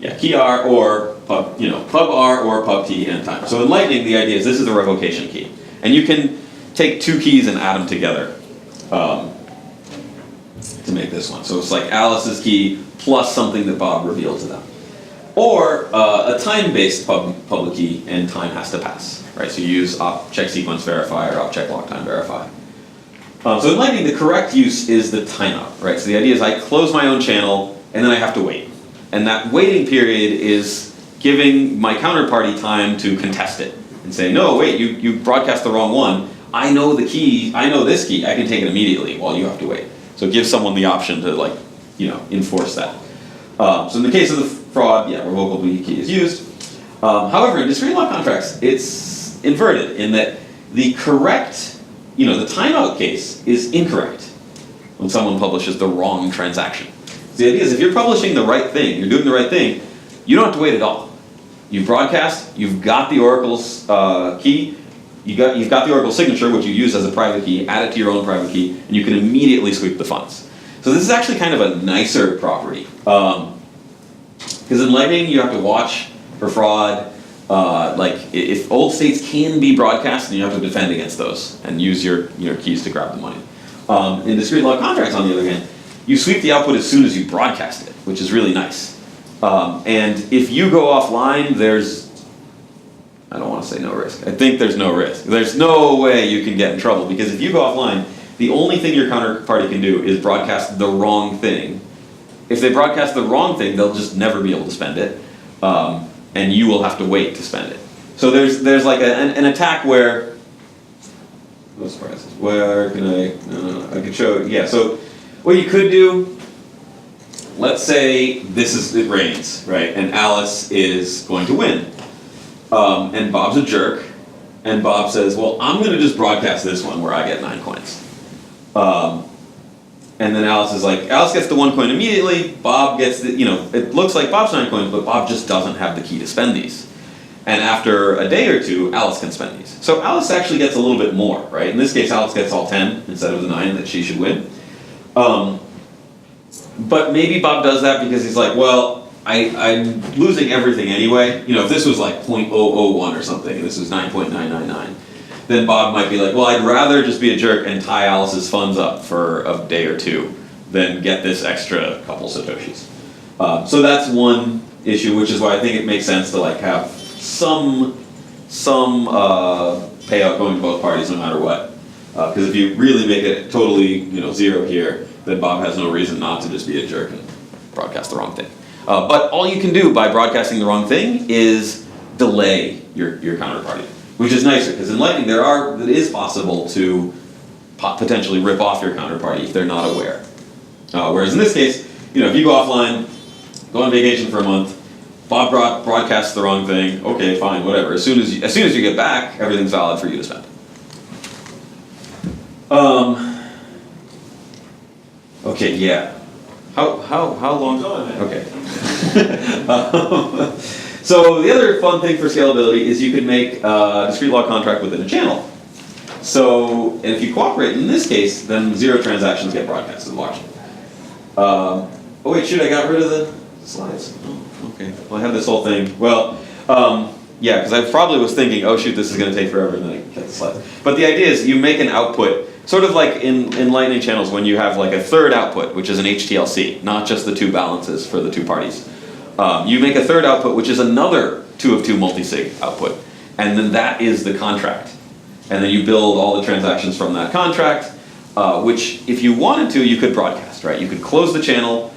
Yeah, key R or pub, pub R or pub T and time. So in Lightning, the idea is this is the revocation key. And you can take two keys and add them together to make this one. So it's like Alice's key plus something that Bob revealed to them. Or a time-based public key, and time has to pass. Right? So you use op check sequence verify or op check lock time verify. So in Lightning, the correct use is the timeout. Right? So the idea is I close my own channel, and then I have to wait. And that waiting period is giving my counterparty time to contest it and say, no, wait, you broadcast the wrong one. I know the key, I know this key, I can take it immediately while you have to wait. So it gives someone the option to enforce that. So in the case of the fraud, yeah, revocable key is used. However, in discrete log contracts, it's inverted in that the correct, the timeout case is incorrect when someone publishes the wrong transaction. The idea is if you're publishing the right thing, you're doing the right thing, you don't have to wait at all. You broadcast, you've got the Oracle's key, you've got the Oracle signature, which you use as a private key, add it to your own private key, and you can immediately sweep the funds. So this is actually kind of a nicer property. Because in Lightning, you have to watch for fraud. If old states can be broadcast, then you have to defend against those and use your keys to grab the money. In discrete log contracts, on the other hand, you sweep the output as soon as you broadcast it, which is really nice. And if you go offline, I don't want to say no risk. I think there's no risk. There's no way you can get in trouble, because if you go offline, the only thing your counterparty can do is broadcast the wrong thing. If they broadcast the wrong thing, they'll just never be able to spend it, and you will have to wait to spend it. So there's like an attack where, no surprises. Where can I could show, yeah, so what you could do, let's say it rains, right? And Alice is going to win. And Bob's a jerk. And Bob says, well, I'm going to just broadcast this one where I get 9 coins. And then Alice is like, Alice gets the 1 coin immediately. Bob gets it looks like Bob's 9 coins, but Bob just doesn't have the key to spend these. And after a day or two, Alice can spend these. So Alice actually gets a little bit more, right? In this case, Alice gets all 10 instead of the 9 that she should win. But maybe Bob does that because he's like, well, I'm losing everything anyway. If this was like 0.001 or something, and this was 9.999, then Bob might be like, well, I'd rather just be a jerk and tie Alice's funds up for a day or two than get this extra couple Satoshis. So that's one issue, which is why I think it makes sense to have some payout going to both parties no matter what. Because if you really make it totally zero here, then Bob has no reason not to just be a jerk and broadcast the wrong thing. But all you can do by broadcasting the wrong thing is delay your counterparty, which is nicer, because in Lightning it is possible to potentially rip off your counterparty if they're not aware. Whereas in this case, if you go offline, go on vacation for a month, Bob broadcasts the wrong thing, okay, fine, whatever. As soon as you get back, everything's valid for you to spend. Okay, yeah. How long? Okay. So the other fun thing for scalability is you can make a discrete log contract within a channel. So, and if you cooperate in this case, then 0 transactions get broadcasted largely. Oh wait, shoot, I got rid of the slides. Oh, okay. Well, I have this whole thing. Well, yeah, because I probably was thinking, oh shoot, this is going to take forever, and then I cut the slides. But the idea is you make an output, sort of like in Lightning channels when you have like a third output, which is an HTLC, not just the 2 balances for the 2 parties. You make a third output, which is another 2 of 2 multisig output, and then that is the contract. And then you build all the transactions from that contract, which if you wanted to, you could broadcast, right? You could close the channel,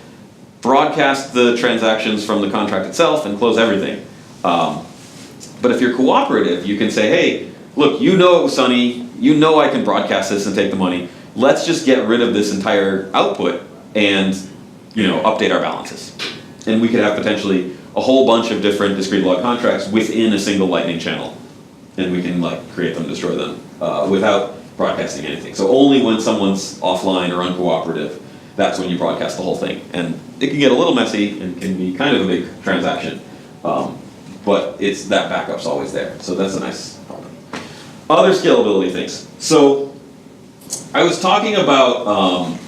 broadcast the transactions from the contract itself, and close everything. But if you're cooperative, you can say, hey, look, you know it was sunny, you know I can broadcast this and take the money. Let's just get rid of this entire output and, update our balances. And we could have potentially a whole bunch of different discrete log contracts within a single Lightning channel. And we can create them, destroy them, without broadcasting anything. So only when someone's offline or uncooperative, that's when you broadcast the whole thing. And it can get a little messy and can be kind of a big transaction. But that backup's always there. So that's a nice element. Other scalability things. So I was talking about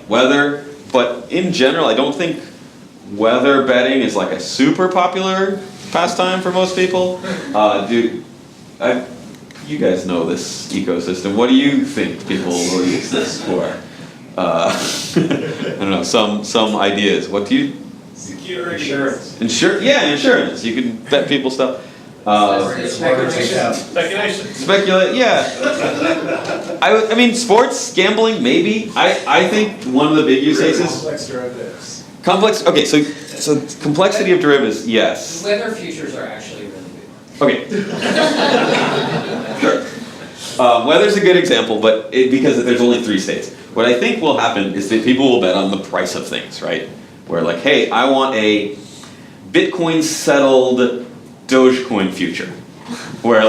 weather, but in general, I don't think weather betting is a super popular pastime for most people. You guys know this ecosystem. What do you think people will use this for? I don't know, some ideas. What do you? Security. Insurance. You can bet people stuff. Speculation. Speculate, yeah. I mean, sports, gambling, maybe. I think one of the big use cases. Complex derivatives. Okay, so complexity of derivatives, yes. Weather futures are actually really big. Okay. Sure. Weather's a good example, but because there's only 3 states. What I think will happen is that people will bet on the price of things, right? Where hey, I want a Bitcoin settled Dogecoin future. Where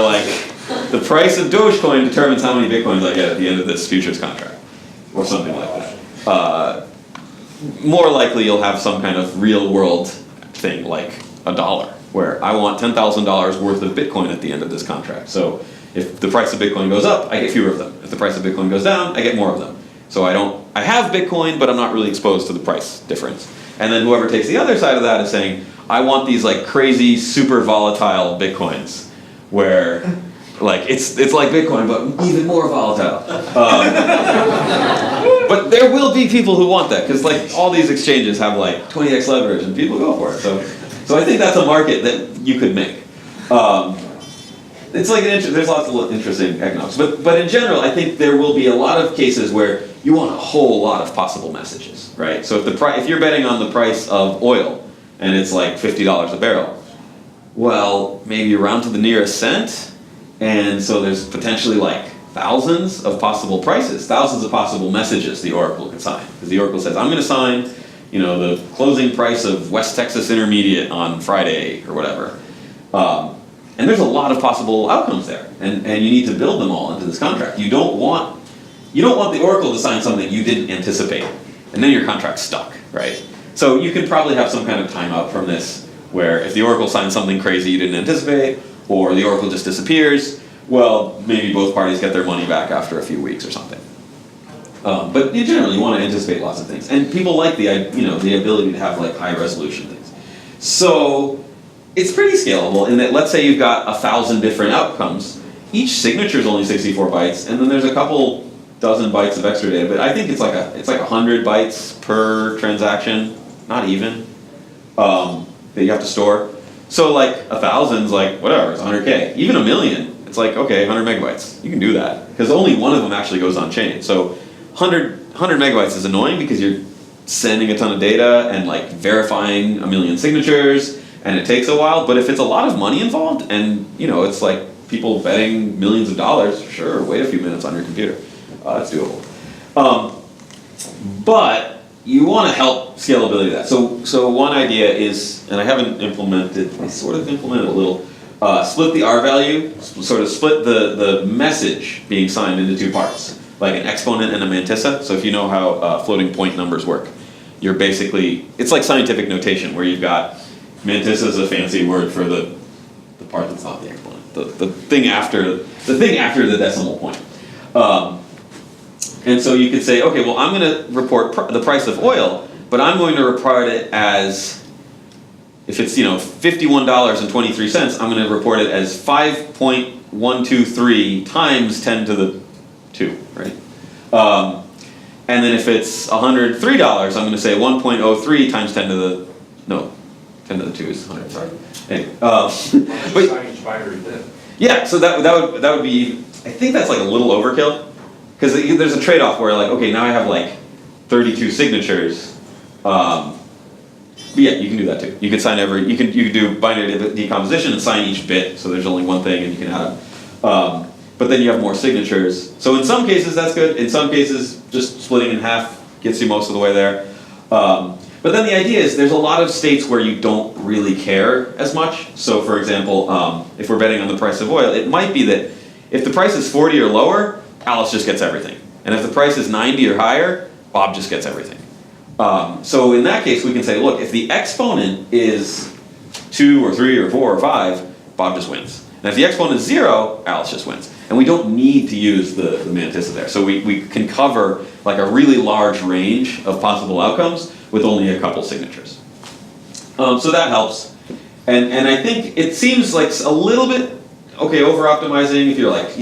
the price of Dogecoin determines how many Bitcoins I get at the end of this futures contract. Or something like that. More likely you'll have some kind of real world thing like $1, where I want $10,000 worth of Bitcoin at the end of this contract. So if the price of Bitcoin goes up, I get fewer of them. If the price of Bitcoin goes down, I get more of them. So I have Bitcoin, but I'm not really exposed to the price difference. And then whoever takes the other side of that is saying, I want these crazy, super volatile Bitcoins, where it's like Bitcoin, but even more volatile. But there will be people who want that, because all these exchanges have 20x leverage, and people go for it. So I think that's a market that you could make. It's there's lots of interesting economics, but in general, I think there will be a lot of cases where you want a whole lot of possible messages, right? So if you're betting on the price of oil, and it's $50 a barrel, well, maybe round to the nearest cent, and so there's potentially thousands of possible prices, thousands of possible messages the Oracle can sign. Because the Oracle says, I'm going to sign, the closing price of West Texas Intermediate on Friday, or whatever. And there's a lot of possible outcomes there, and you need to build them all into this contract. You don't want the Oracle to sign something you didn't anticipate, and then your contract's stuck, right? So you can probably have some kind of timeout from this, where if the Oracle signs something crazy you didn't anticipate, or the Oracle just disappears, well, maybe both parties get their money back after a few weeks or something. But in general, you want to anticipate lots of things, and people like the ability to have high resolution things. So it's pretty scalable in that, let's say you've got 1,000 different outcomes. Each signature is only 64 bytes, and then there's a couple dozen bytes of extra data. But I think it's 100 bytes per transaction, not even, that you have to store. So 1,000's whatever, it's 100K. Even 1,000,000, it's okay, 100 megabytes. You can do that because only one of them actually goes on chain. So 100 megabytes is annoying because you're sending a ton of data and verifying 1,000,000 signatures. And it takes a while, but if it's a lot of money involved, and it's people betting millions of dollars, sure, wait a few minutes on your computer. It's doable. But you want to help scalability of that. So one idea is, and I haven't implemented, I sort of implemented a little, split the R value, sort of split the message being signed into 2 parts, like an exponent and a mantissa. So if you know how floating point numbers work, you're basically, it's like scientific notation where you've got, mantissa is a fancy word for the part that's not the exponent, the thing after the decimal point. And so you could say, okay, well, I'm going to report the price of oil, but I'm going to report it as, if it's $51.23, I'm going to report it as 5.123 times 10 to the 2, right? And then if it's $103, I'm going to say 1.03 times 10 to the 10 to the 2 is 100. Sorry. Anyway, but yeah, so that would be. I think that's a little overkill. because there's a trade-off where like, okay, now I have like 32 signatures. Yeah, you can do that too. You can sign you can do binary decomposition and sign each bit, so there's only one thing and you can add them. But then you have more signatures. So in some cases that's good. In some cases, just splitting in half gets you most of the way there. But then the idea is there's a lot of states where you don't really care as much. So for example, if we're betting on the price of oil, it might be that if the price is 40 or lower, Alice just gets everything. And if the price is 90 or higher, Bob just gets everything. So in that case, we can say, look, if the exponent is 2 or 3 or 4 or 5, Bob just wins. And if the exponent is 0, Alice just wins. And we don't need to use the mantissa there. So we can cover like a really large range of possible outcomes with only a couple signatures. So that helps. And I think it seems like a little bit, okay, over-optimizing if you're like,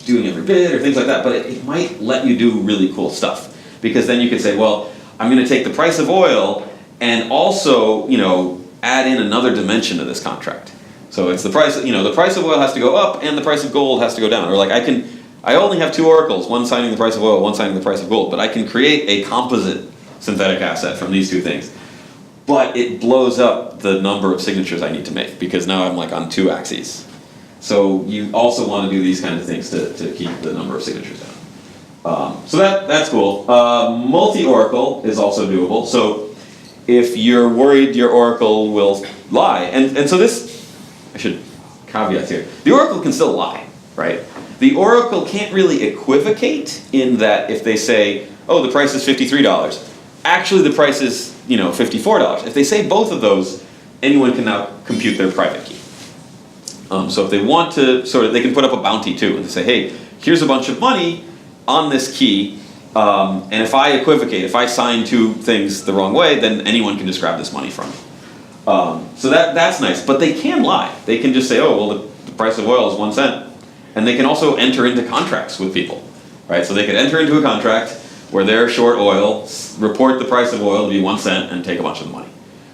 doing every bit or things like that, but it might let you do really cool stuff. Because then you could say, well, I'm going to take the price of oil and also, add in another dimension to this contract. So it's the price, the price of oil has to go up and the price of gold has to go down. Or like I only have 2 oracles, one signing the price of oil, one signing the price of gold, but I can create a composite synthetic asset from these 2 things. But it blows up the number of signatures I need to make because now I'm like on 2 axes. So you also want to do these kinds of things to keep the number of signatures down. So that's cool. Multi-oracle is also doable. So if you're worried your oracle will lie, and so this, I should caveat here, the oracle can still lie, right? The oracle can't really equivocate in that if they say, oh, the price is $53, actually the price is, $54. If they say both of those, anyone can now compute their private key. So if they want to they can put up a bounty too, and they say, hey, here's a bunch of money on this key, and if I equivocate, if I sign 2 things the wrong way, then anyone can just grab this money from me. So that's nice, but they can lie. They can just say, oh, well, the price of oil is 1 cent. And they can also enter into contracts with people, right? So they could enter into a contract where they're short oil, report the price of oil to be 1 cent, and take a bunch of the money.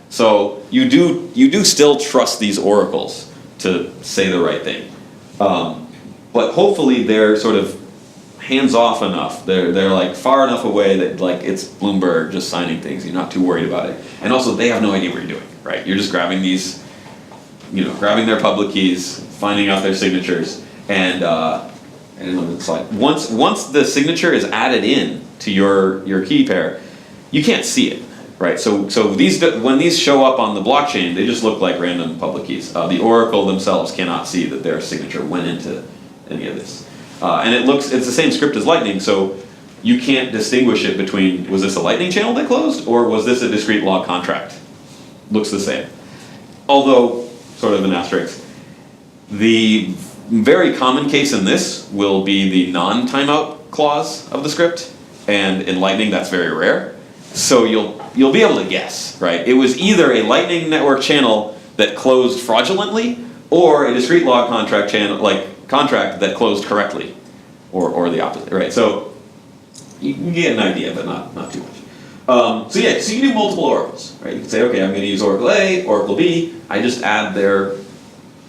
So you do still trust these oracles to say the right thing. But hopefully they're sort of hands-off enough. They're like far enough away that like it's Bloomberg just signing things. You're not too worried about it. And also they have no idea what you're doing, right? You're just grabbing these, grabbing their public keys, finding out their signatures, and it's like once the signature is added in to your key pair, you can't see it, right? So when these show up on the blockchain, they just look like random public keys. The oracle themselves cannot see that their signature went into any of this. And it's the same script as Lightning, so you can't distinguish it between, was this a Lightning channel that closed, or was this a discrete log contract? Looks the same. Although, sort of an asterisk, the very common case in this will be the non-timeout clause of the script, and in Lightning that's very rare. So you'll be able to guess, right? It was either a Lightning network channel that closed fraudulently, or a discrete log contract channel, contract that closed correctly, or the opposite, right? So you can get an idea, but not too much. So you can do multiple oracles, right? You can say, okay, I'm going to use Oracle A, Oracle B. I just add their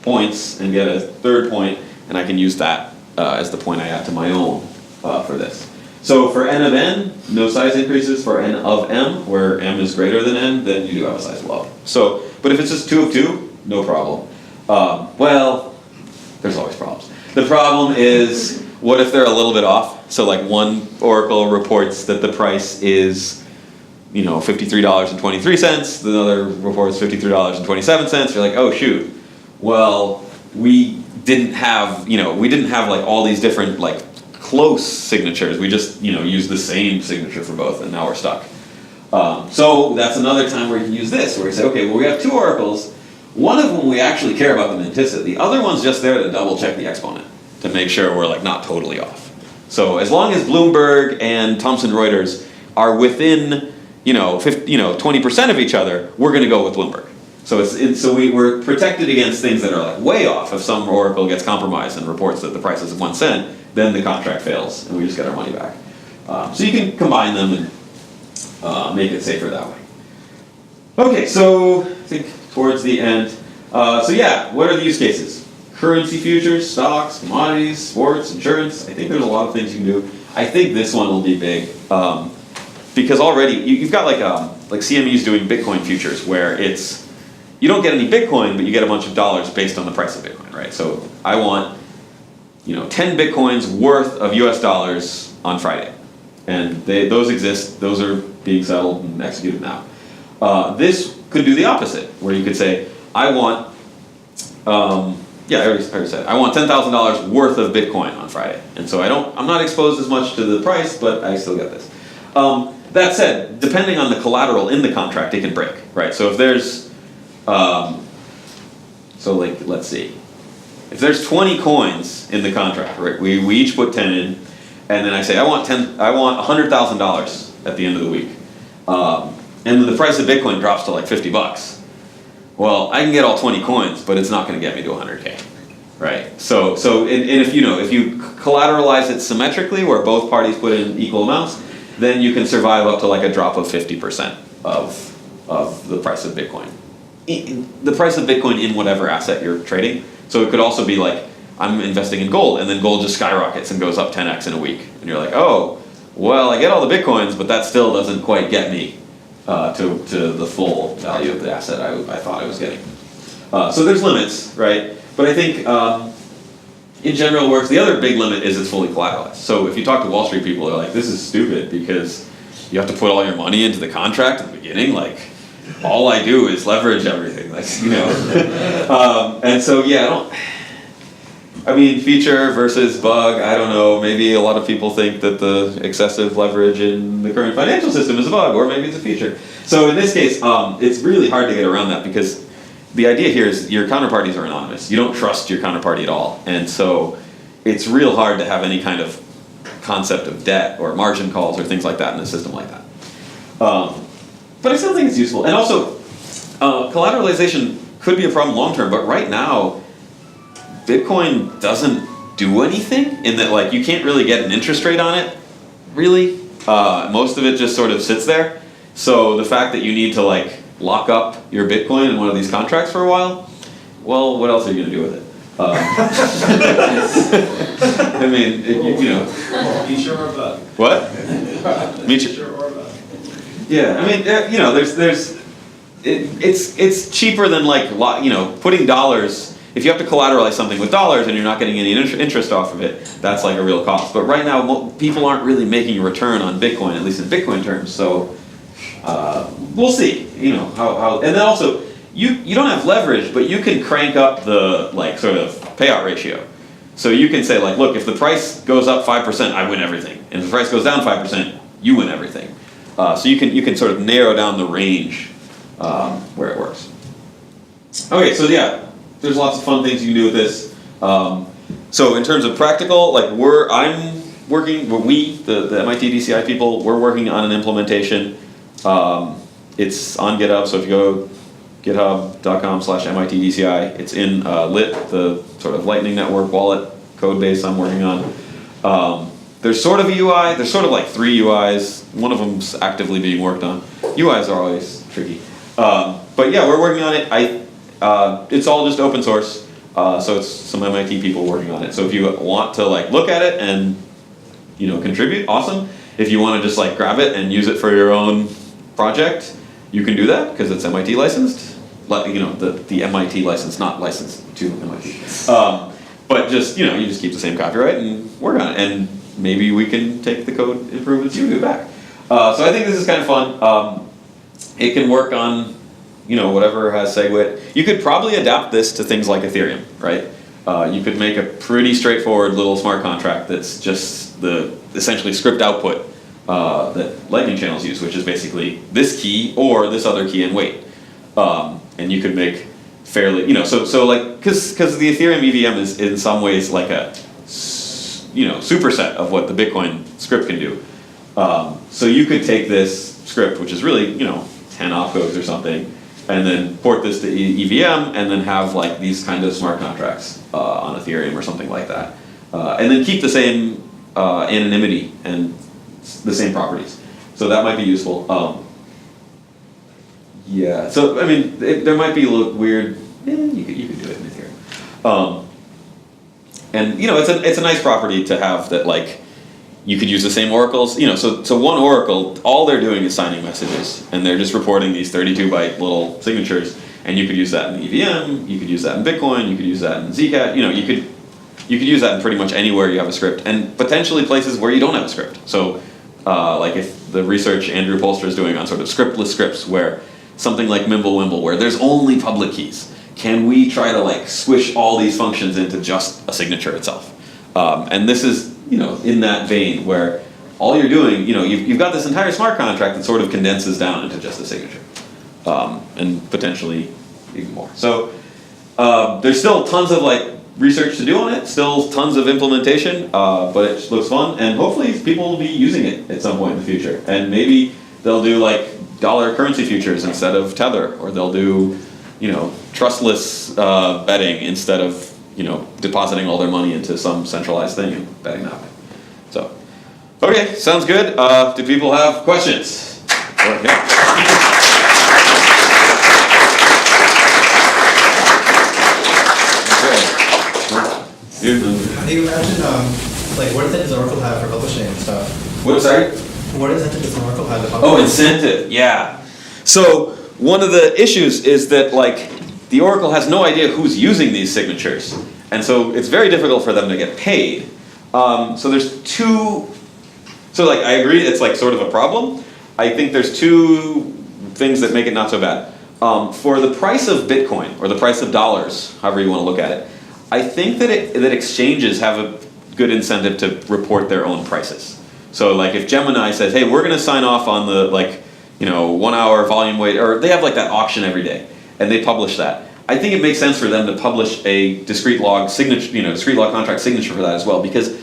points and get a 3rd point, and I can use that as the point I add to my own for this. So for n of n, no size increases. For n of m, where m is greater than n, then you do have a size of log. So, but if it's just 2 of 2, no problem. Well, there's always problems. The problem is, what if they're a little bit off? So like one oracle reports that the price is, $53.23. The other reports $53.27. You're like, oh shoot. Well, we didn't have like all these different like close signatures. We just used the same signature for both, and now we're stuck. So that's another time where you can use this, where you say, okay, well we have 2 oracles. One of them we actually care about the mantissa. The other one's just there to double check the exponent to make sure we're like not totally off. So as long as Bloomberg and Thomson Reuters are within 20% of each other, we're going to go with Bloomberg. So we're protected against things that are like way off. If some oracle gets compromised and reports that the price is 1 cent, then the contract fails and we just get our money back. So you can combine them and make it safer that way. Okay, so I think towards the end. What are the use cases? Currency futures, stocks, commodities, sports, insurance. I think there's a lot of things you can do. I think this one will be big because already you've got like CME's doing Bitcoin futures where it's you don't get any Bitcoin, but you get a bunch of dollars based on the price of Bitcoin, right? So I want 10 Bitcoins worth of US dollars on Friday, and those exist. Those are being settled and executed now. This could do the opposite, where you could say I want. I already said I want $10,000 worth of Bitcoin on Friday, and so I'm not exposed as much to the price, but I still get this. That said, depending on the collateral in the contract, it can break, right? So if there's, let's see, if there's 20 coins in the contract, right? We each put 10 in, and then I say I want $100,000 at the end of the week, and then the price of Bitcoin drops to like $50. Well, I can get all 20 coins, but it's not going to get me to 100K, right? So if you collateralize it symmetrically, where both parties put in equal amounts, then you can survive up to like a drop of 50% of the price of Bitcoin. The price of Bitcoin in whatever asset you're trading. So it could also be like, I'm investing in gold, and then gold just skyrockets and goes up 10x in a week. And you're like, oh, well, I get all the Bitcoins, but that still doesn't quite get me to the full value of the asset I thought I was getting. So there's limits, right? But I think in general it works. The other big limit is it's fully collateralized. So if you talk to Wall Street people, they're like, this is stupid because you have to put all your money into the contract at the beginning. Like, all I do is leverage everything. Like, and so feature versus bug, I don't know. Maybe a lot of people think that the excessive leverage in the current financial system is a bug, or maybe it's a feature. So in this case, it's really hard to get around that because the idea here is your counterparties are anonymous. You don't trust your counterparty at all. And so it's real hard to have any kind of concept of debt or margin calls or things like that in a system like that. But I still think it's useful. And also, collateralization could be a problem long term, but right now, Bitcoin doesn't do anything in that, like, you can't really get an interest rate on it, really. Most of it just sort of sits there. So the fact that you need to, like, lock up your Bitcoin in one of these contracts for a while, well, what else are you going to do with it? I mean, Feature or bug? What? Feature or bug? Yeah, I mean, it's cheaper than, like, putting dollars. If you have to collateralize something with dollars and you're not getting any interest off of it, that's like a real cost. But right now, people aren't really making a return on Bitcoin, at least in Bitcoin terms. So we'll see. How. And then also, you don't have leverage, but you can crank up the sort of payout ratio. So you can say like, look, if the price goes up 5%, I win everything, and if the price goes down 5%, you win everything. So you can sort of narrow down the range where it works. Okay, so yeah. There's lots of fun things you can do with this. So in terms of practical, like the MIT DCI people, we're working on an implementation. It's on GitHub, so if you go github.com/MIT-DCI, it's in Lit, the sort of Lightning Network wallet code base I'm working on. There's sort of a UI, there's sort of like 3 UIs. One of them's actively being worked on. UIs are always tricky. But yeah, we're working on it. It's all just open source, so it's some MIT people working on it. So if you want to look at it and contribute, awesome. If you want to just grab it and use it for your own project, you can do that because it's MIT licensed. The MIT license, not licensed to MIT. But just you just keep the same copyright and work on it, and maybe we can take the code improvements you do back. So I think this is kind of fun. It can work on whatever has SegWit. You could probably adapt this to things like Ethereum, right? You could make a pretty straightforward little smart contract that's just the essentially script output that Lightning channels use, which is basically this key or this other key and wait. And you could make fairly, because the Ethereum EVM is in some ways like a, superset of what the Bitcoin script can do. So you could take this script, which is really, 10 opcodes or something, and then port this to EVM, and then have these kind of smart contracts on Ethereum or something like that, and then keep the same anonymity and the same properties. So that might be useful. Yeah. So I mean, there might be a little weird. You could do it in Ethereum, and it's a nice property to have that you could use the same oracles, so one oracle, all they're doing is signing messages, and they're just reporting these 32-byte little signatures, and you could use that in EVM, you could use that in Bitcoin, you could use that in Zcash, you could use that in pretty much anywhere you have a script, and potentially places where you don't have a script. So, like if the research Andrew Polster is doing on sort of scriptless scripts, where something like Mimblewimble, where there's only public keys, can we try to like squish all these functions into just a signature itself? And this is, in that vein where all you're doing, you've got this entire smart contract that sort of condenses down into just a signature, and potentially even more. So there's still tons of like research to do on it, still tons of implementation, but it just looks fun, and hopefully people will be using it at some point in the future. And maybe they'll do like dollar currency futures instead of Tether, or they'll do, trustless betting instead of, depositing all their money into some centralized thing and betting that way. So, okay, sounds good. Do people have questions? Okay. How do you imagine, what incentive does Oracle have for publishing and stuff? Sorry? What incentive does Oracle have to publish? Oh, incentive, yeah. So one of the issues is that the Oracle has no idea who's using these signatures, and so it's very difficult for them to get paid. So there's two. So I agree, it's sort of a problem. I think there's two things that make it not so bad. For the price of Bitcoin or the price of dollars, however you want to look at it, I think that exchanges have a good incentive to report their own prices. So if Gemini says, hey, we're going to sign off on the 1 hour volume weight, or they have that auction every day, and they publish that. I think it makes sense for them to publish a discrete log signature, discrete log contract signature for that as well, because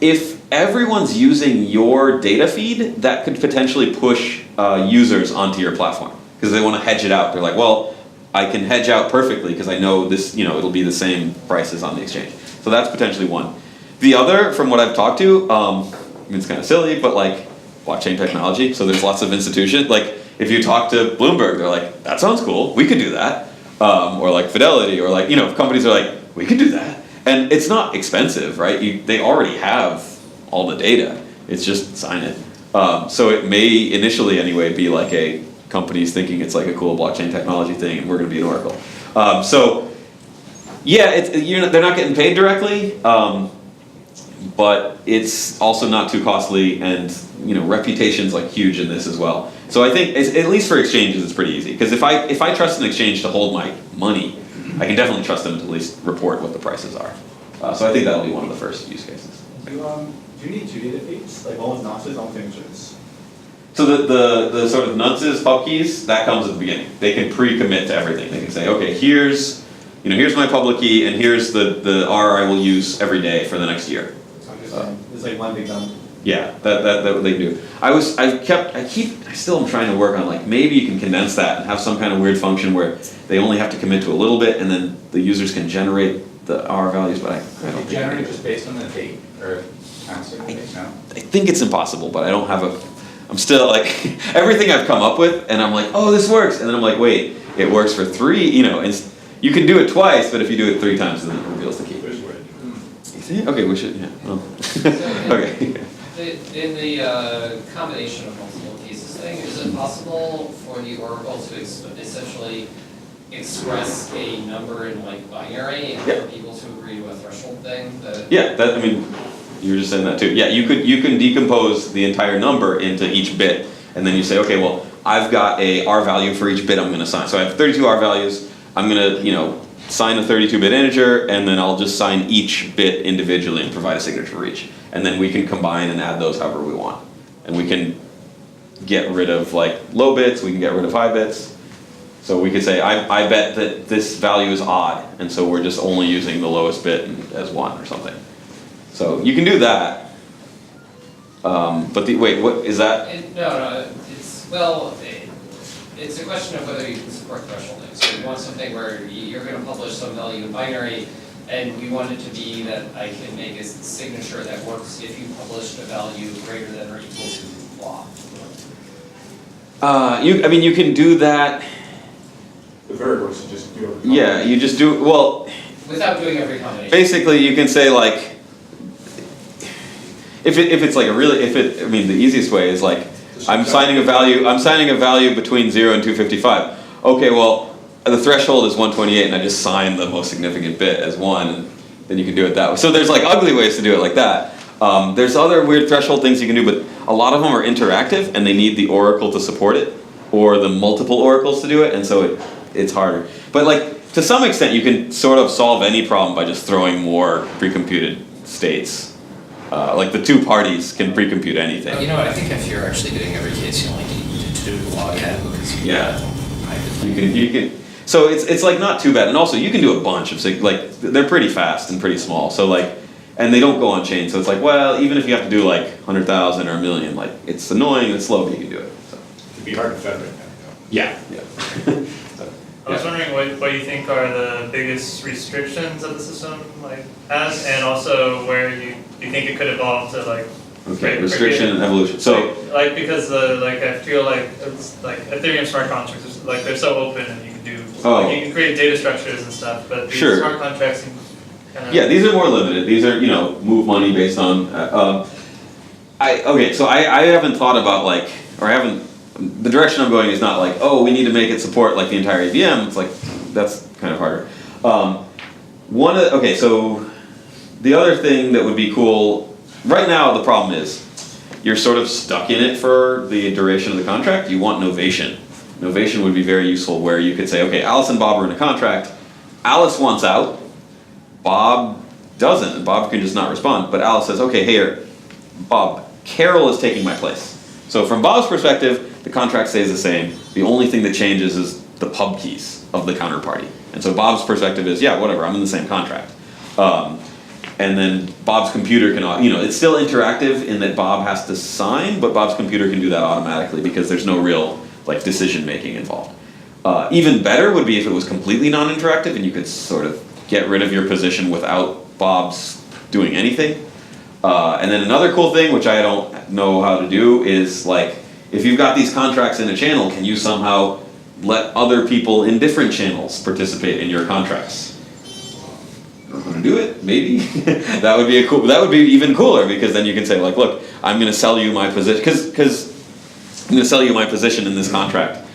if everyone's using your data feed, that could potentially push users onto your platform, because they want to hedge it out. They're like, well, I can hedge out perfectly because I know this, it'll be the same prices on the exchange. So that's potentially one. The other, from what I've talked to, it's kind of silly, but blockchain technology. So there's lots of institutions. If you talk to Bloomberg, they're like, that sounds cool. We could do that. Or Fidelity, or companies are like, we could do that. And it's not expensive, right? They already have all the data. It's just sign it. So it may initially anyway be a company's thinking it's a cool blockchain technology thing, and we're going to be an Oracle. So yeah, they're not getting paid directly. But it's also not too costly, and reputation's huge in this as well. So I think at least for exchanges it's pretty easy, because if I trust an exchange to hold my money, I can definitely trust them to at least report what the prices are. So I think that'll be one of the first use cases. Do you need two data feeds, all with nonces on signatures? So the sort of nonces pub keys, that comes at the beginning. They can pre-commit to everything. They can say, okay, here's my public key, and here's the R I will use every day for the next year. It's one big dump. Yeah, that they do. I still am trying to work on maybe you can condense that and have some kind of weird function where they only have to commit to a little bit, and then the users can generate the R values, but I don't think Generate just based on the date or timestamp date now? I think it's impossible, but I don't have I'm still everything I've come up with, and I'm like, oh, this works, and then I'm like, wait, it works for 3, and you can do it twice, but if you do it 3 times, then it reveals the key. Okay, we should, yeah. Well. Okay. In the combination of multiple pieces thing, is it possible for the Oracle to essentially express a number in binary and for people to agree to a threshold thing? Yeah, you were just saying that too. Yeah, you can decompose the entire number into each bit, and then you say, okay, well, I've got a R value for each bit I'm going to sign. So I have 32 R values. I'm going to, sign a 32-bit integer, and then I'll just sign each bit individually and provide a signature for each. And then we can combine and add those however we want. And we can get rid of low bits, we can get rid of high bits. So we could say, I bet that this value is odd, and so we're just only using the lowest bit as 1 or something. So you can do that. But wait, what is that? It's a question of whether you can support thresholding. So we want something where you're going to publish some value in binary, and we want it to be that I can make a signature that works if you published a value greater than or equal to blah. You can do that. The variables you just do. Yeah, you just do, well. Without doing every combination. Basically, you can say if it's like a really, I mean, the easiest way is like, I'm signing a value between 0 and 255. Okay, well, the threshold is 128 and I just sign the most significant bit as 1, and then you can do it that way. So there's like ugly ways to do it like that. There's other weird threshold things you can do, but a lot of them are interactive and they need the oracle to support it, or the multiple oracles to do it, and so it's harder. But like, to some extent, you can sort of solve any problem by just throwing more pre-computed states. Like the two parties can pre-compute anything. You know what, I think if you're actually doing every case, you only need to do login because You can. So it's like not too bad, and also you can do a bunch of like they're pretty fast and pretty small. So like, and they don't go on chain. So it's like, well, even if you have to do like 100,000 or 1,000,000, like it's annoying and slow, but you can do it. So. It'd be hard to federate that. Yeah. I was wondering what you think are the biggest restrictions of the system like has, and also where you think it could evolve to like. Okay, restriction and evolution. So like because I feel like it's like Ethereum smart contracts like they're so open and you can do like you can create data structures and stuff, but these smart contracts seem kind of these are more limited. These are move money based on. So I haven't thought about like, or I haven't. The direction I'm going is not like, oh, we need to make it support like the entire EVM. It's like, that's kind of harder. So the other thing that would be cool, right now the problem is, you're sort of stuck in it for the duration of the contract. You want novation. Novation would be very useful where you could say, okay, Alice and Bob are in a contract. Alice wants out. Bob doesn't, and Bob can just not respond. But Alice says, okay, here, Bob, Carol is taking my place. So from Bob's perspective, the contract stays the same. The only thing that changes is the pub keys of the counterparty. And so Bob's perspective is, yeah, whatever, I'm in the same contract. And then Bob's computer can, it's still interactive in that Bob has to sign, but Bob's computer can do that automatically because there's no real like decision making involved. Even better would be if it was completely non-interactive and you could sort of get rid of your position without Bob's doing anything. And then another cool thing, which I don't know how to do, is like, if you've got these contracts in a channel, can you somehow let other people in different channels participate in your contracts? I don't know how to do it, maybe. That would be even cooler, because then you can say like, look, I'm going to sell you my position, because I'm going to sell you my position in this contract.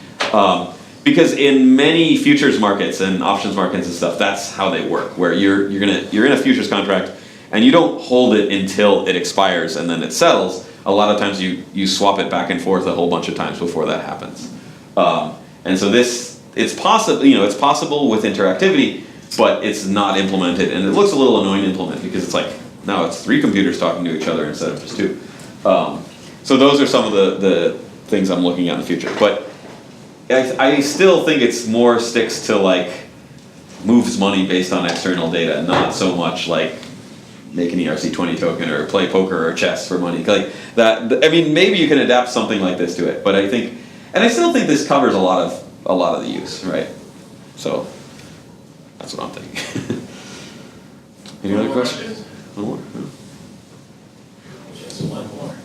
Because in many futures markets and options markets and stuff, that's how they work, where you're in a futures contract and you don't hold it until it expires and then it settles. A lot of times you swap it back and forth a whole bunch of times before that happens. And so it's possible with interactivity, but it's not implemented, and it looks a little annoying to implement because it's like, now it's 3 computers talking to each other instead of just 2. So those are some of the things I'm looking at in the future. But I still think it's more sticks to like moves money based on external data, and not so much like make an ERC20 token or play poker or chess for money. Like that, I mean, maybe you can adapt something like this to it, but I still think this covers a lot of the use, right? So that's what I'm thinking. Any other questions? One more? No? Just one more.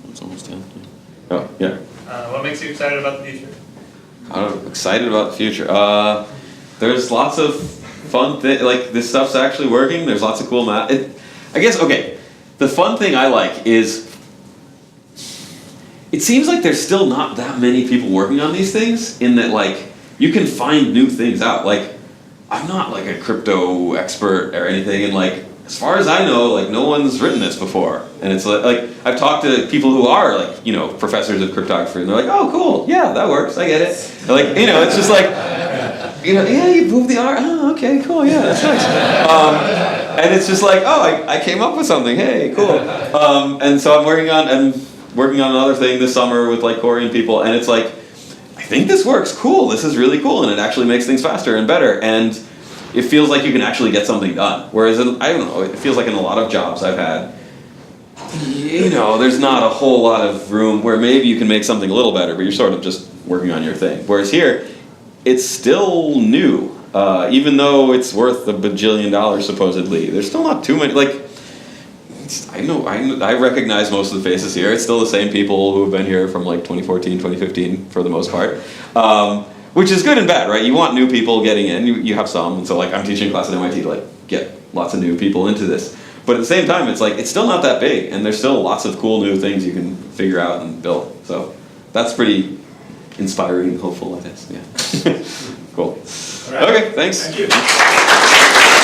It's almost done. Oh, yeah. What makes you excited about the future? I'm excited about the future. There's lots of fun things, like this stuff's actually working. There's lots of cool math. I guess, okay, the fun thing I like is, it seems like there's still not that many people working on these things, in that like, you can find new things out. Like, I'm not like a crypto expert or anything, and like, as far as I know, like no one's written this before. And it's like I've talked to people who are like, professors of cryptography, and they're like, oh cool, yeah, that works, I get it. And like, it's just like, yeah, you move the R, oh, okay, cool, yeah, that's nice. And it's just like, oh, I came up with something, hey, cool. And so I'm working on another thing this summer with like Korean people, and it's like, I think this works, cool, this is really cool, and it actually makes things faster and better, and it feels like you can actually get something done. Whereas, I don't know, it feels like in a lot of jobs I've had, there's not a whole lot of room where maybe you can make something a little better, but you're sort of just working on your thing. Whereas here, it's still new. Even though it's worth $1 bajillion supposedly, there's still not too many, like, I recognize most of the faces here. It's still the same people who have been here from like 2014, 2015 for the most part. Which is good and bad, right? You want new people getting in, you have some, and so like I'm teaching a class at MIT to like get lots of new people into this. But at the same time, it's like, it's still not that big, and there's still lots of cool new things you can figure out and build. So that's pretty inspiring and hopeful, I guess. Yeah. Cool. All right. Okay, thanks. Thank you.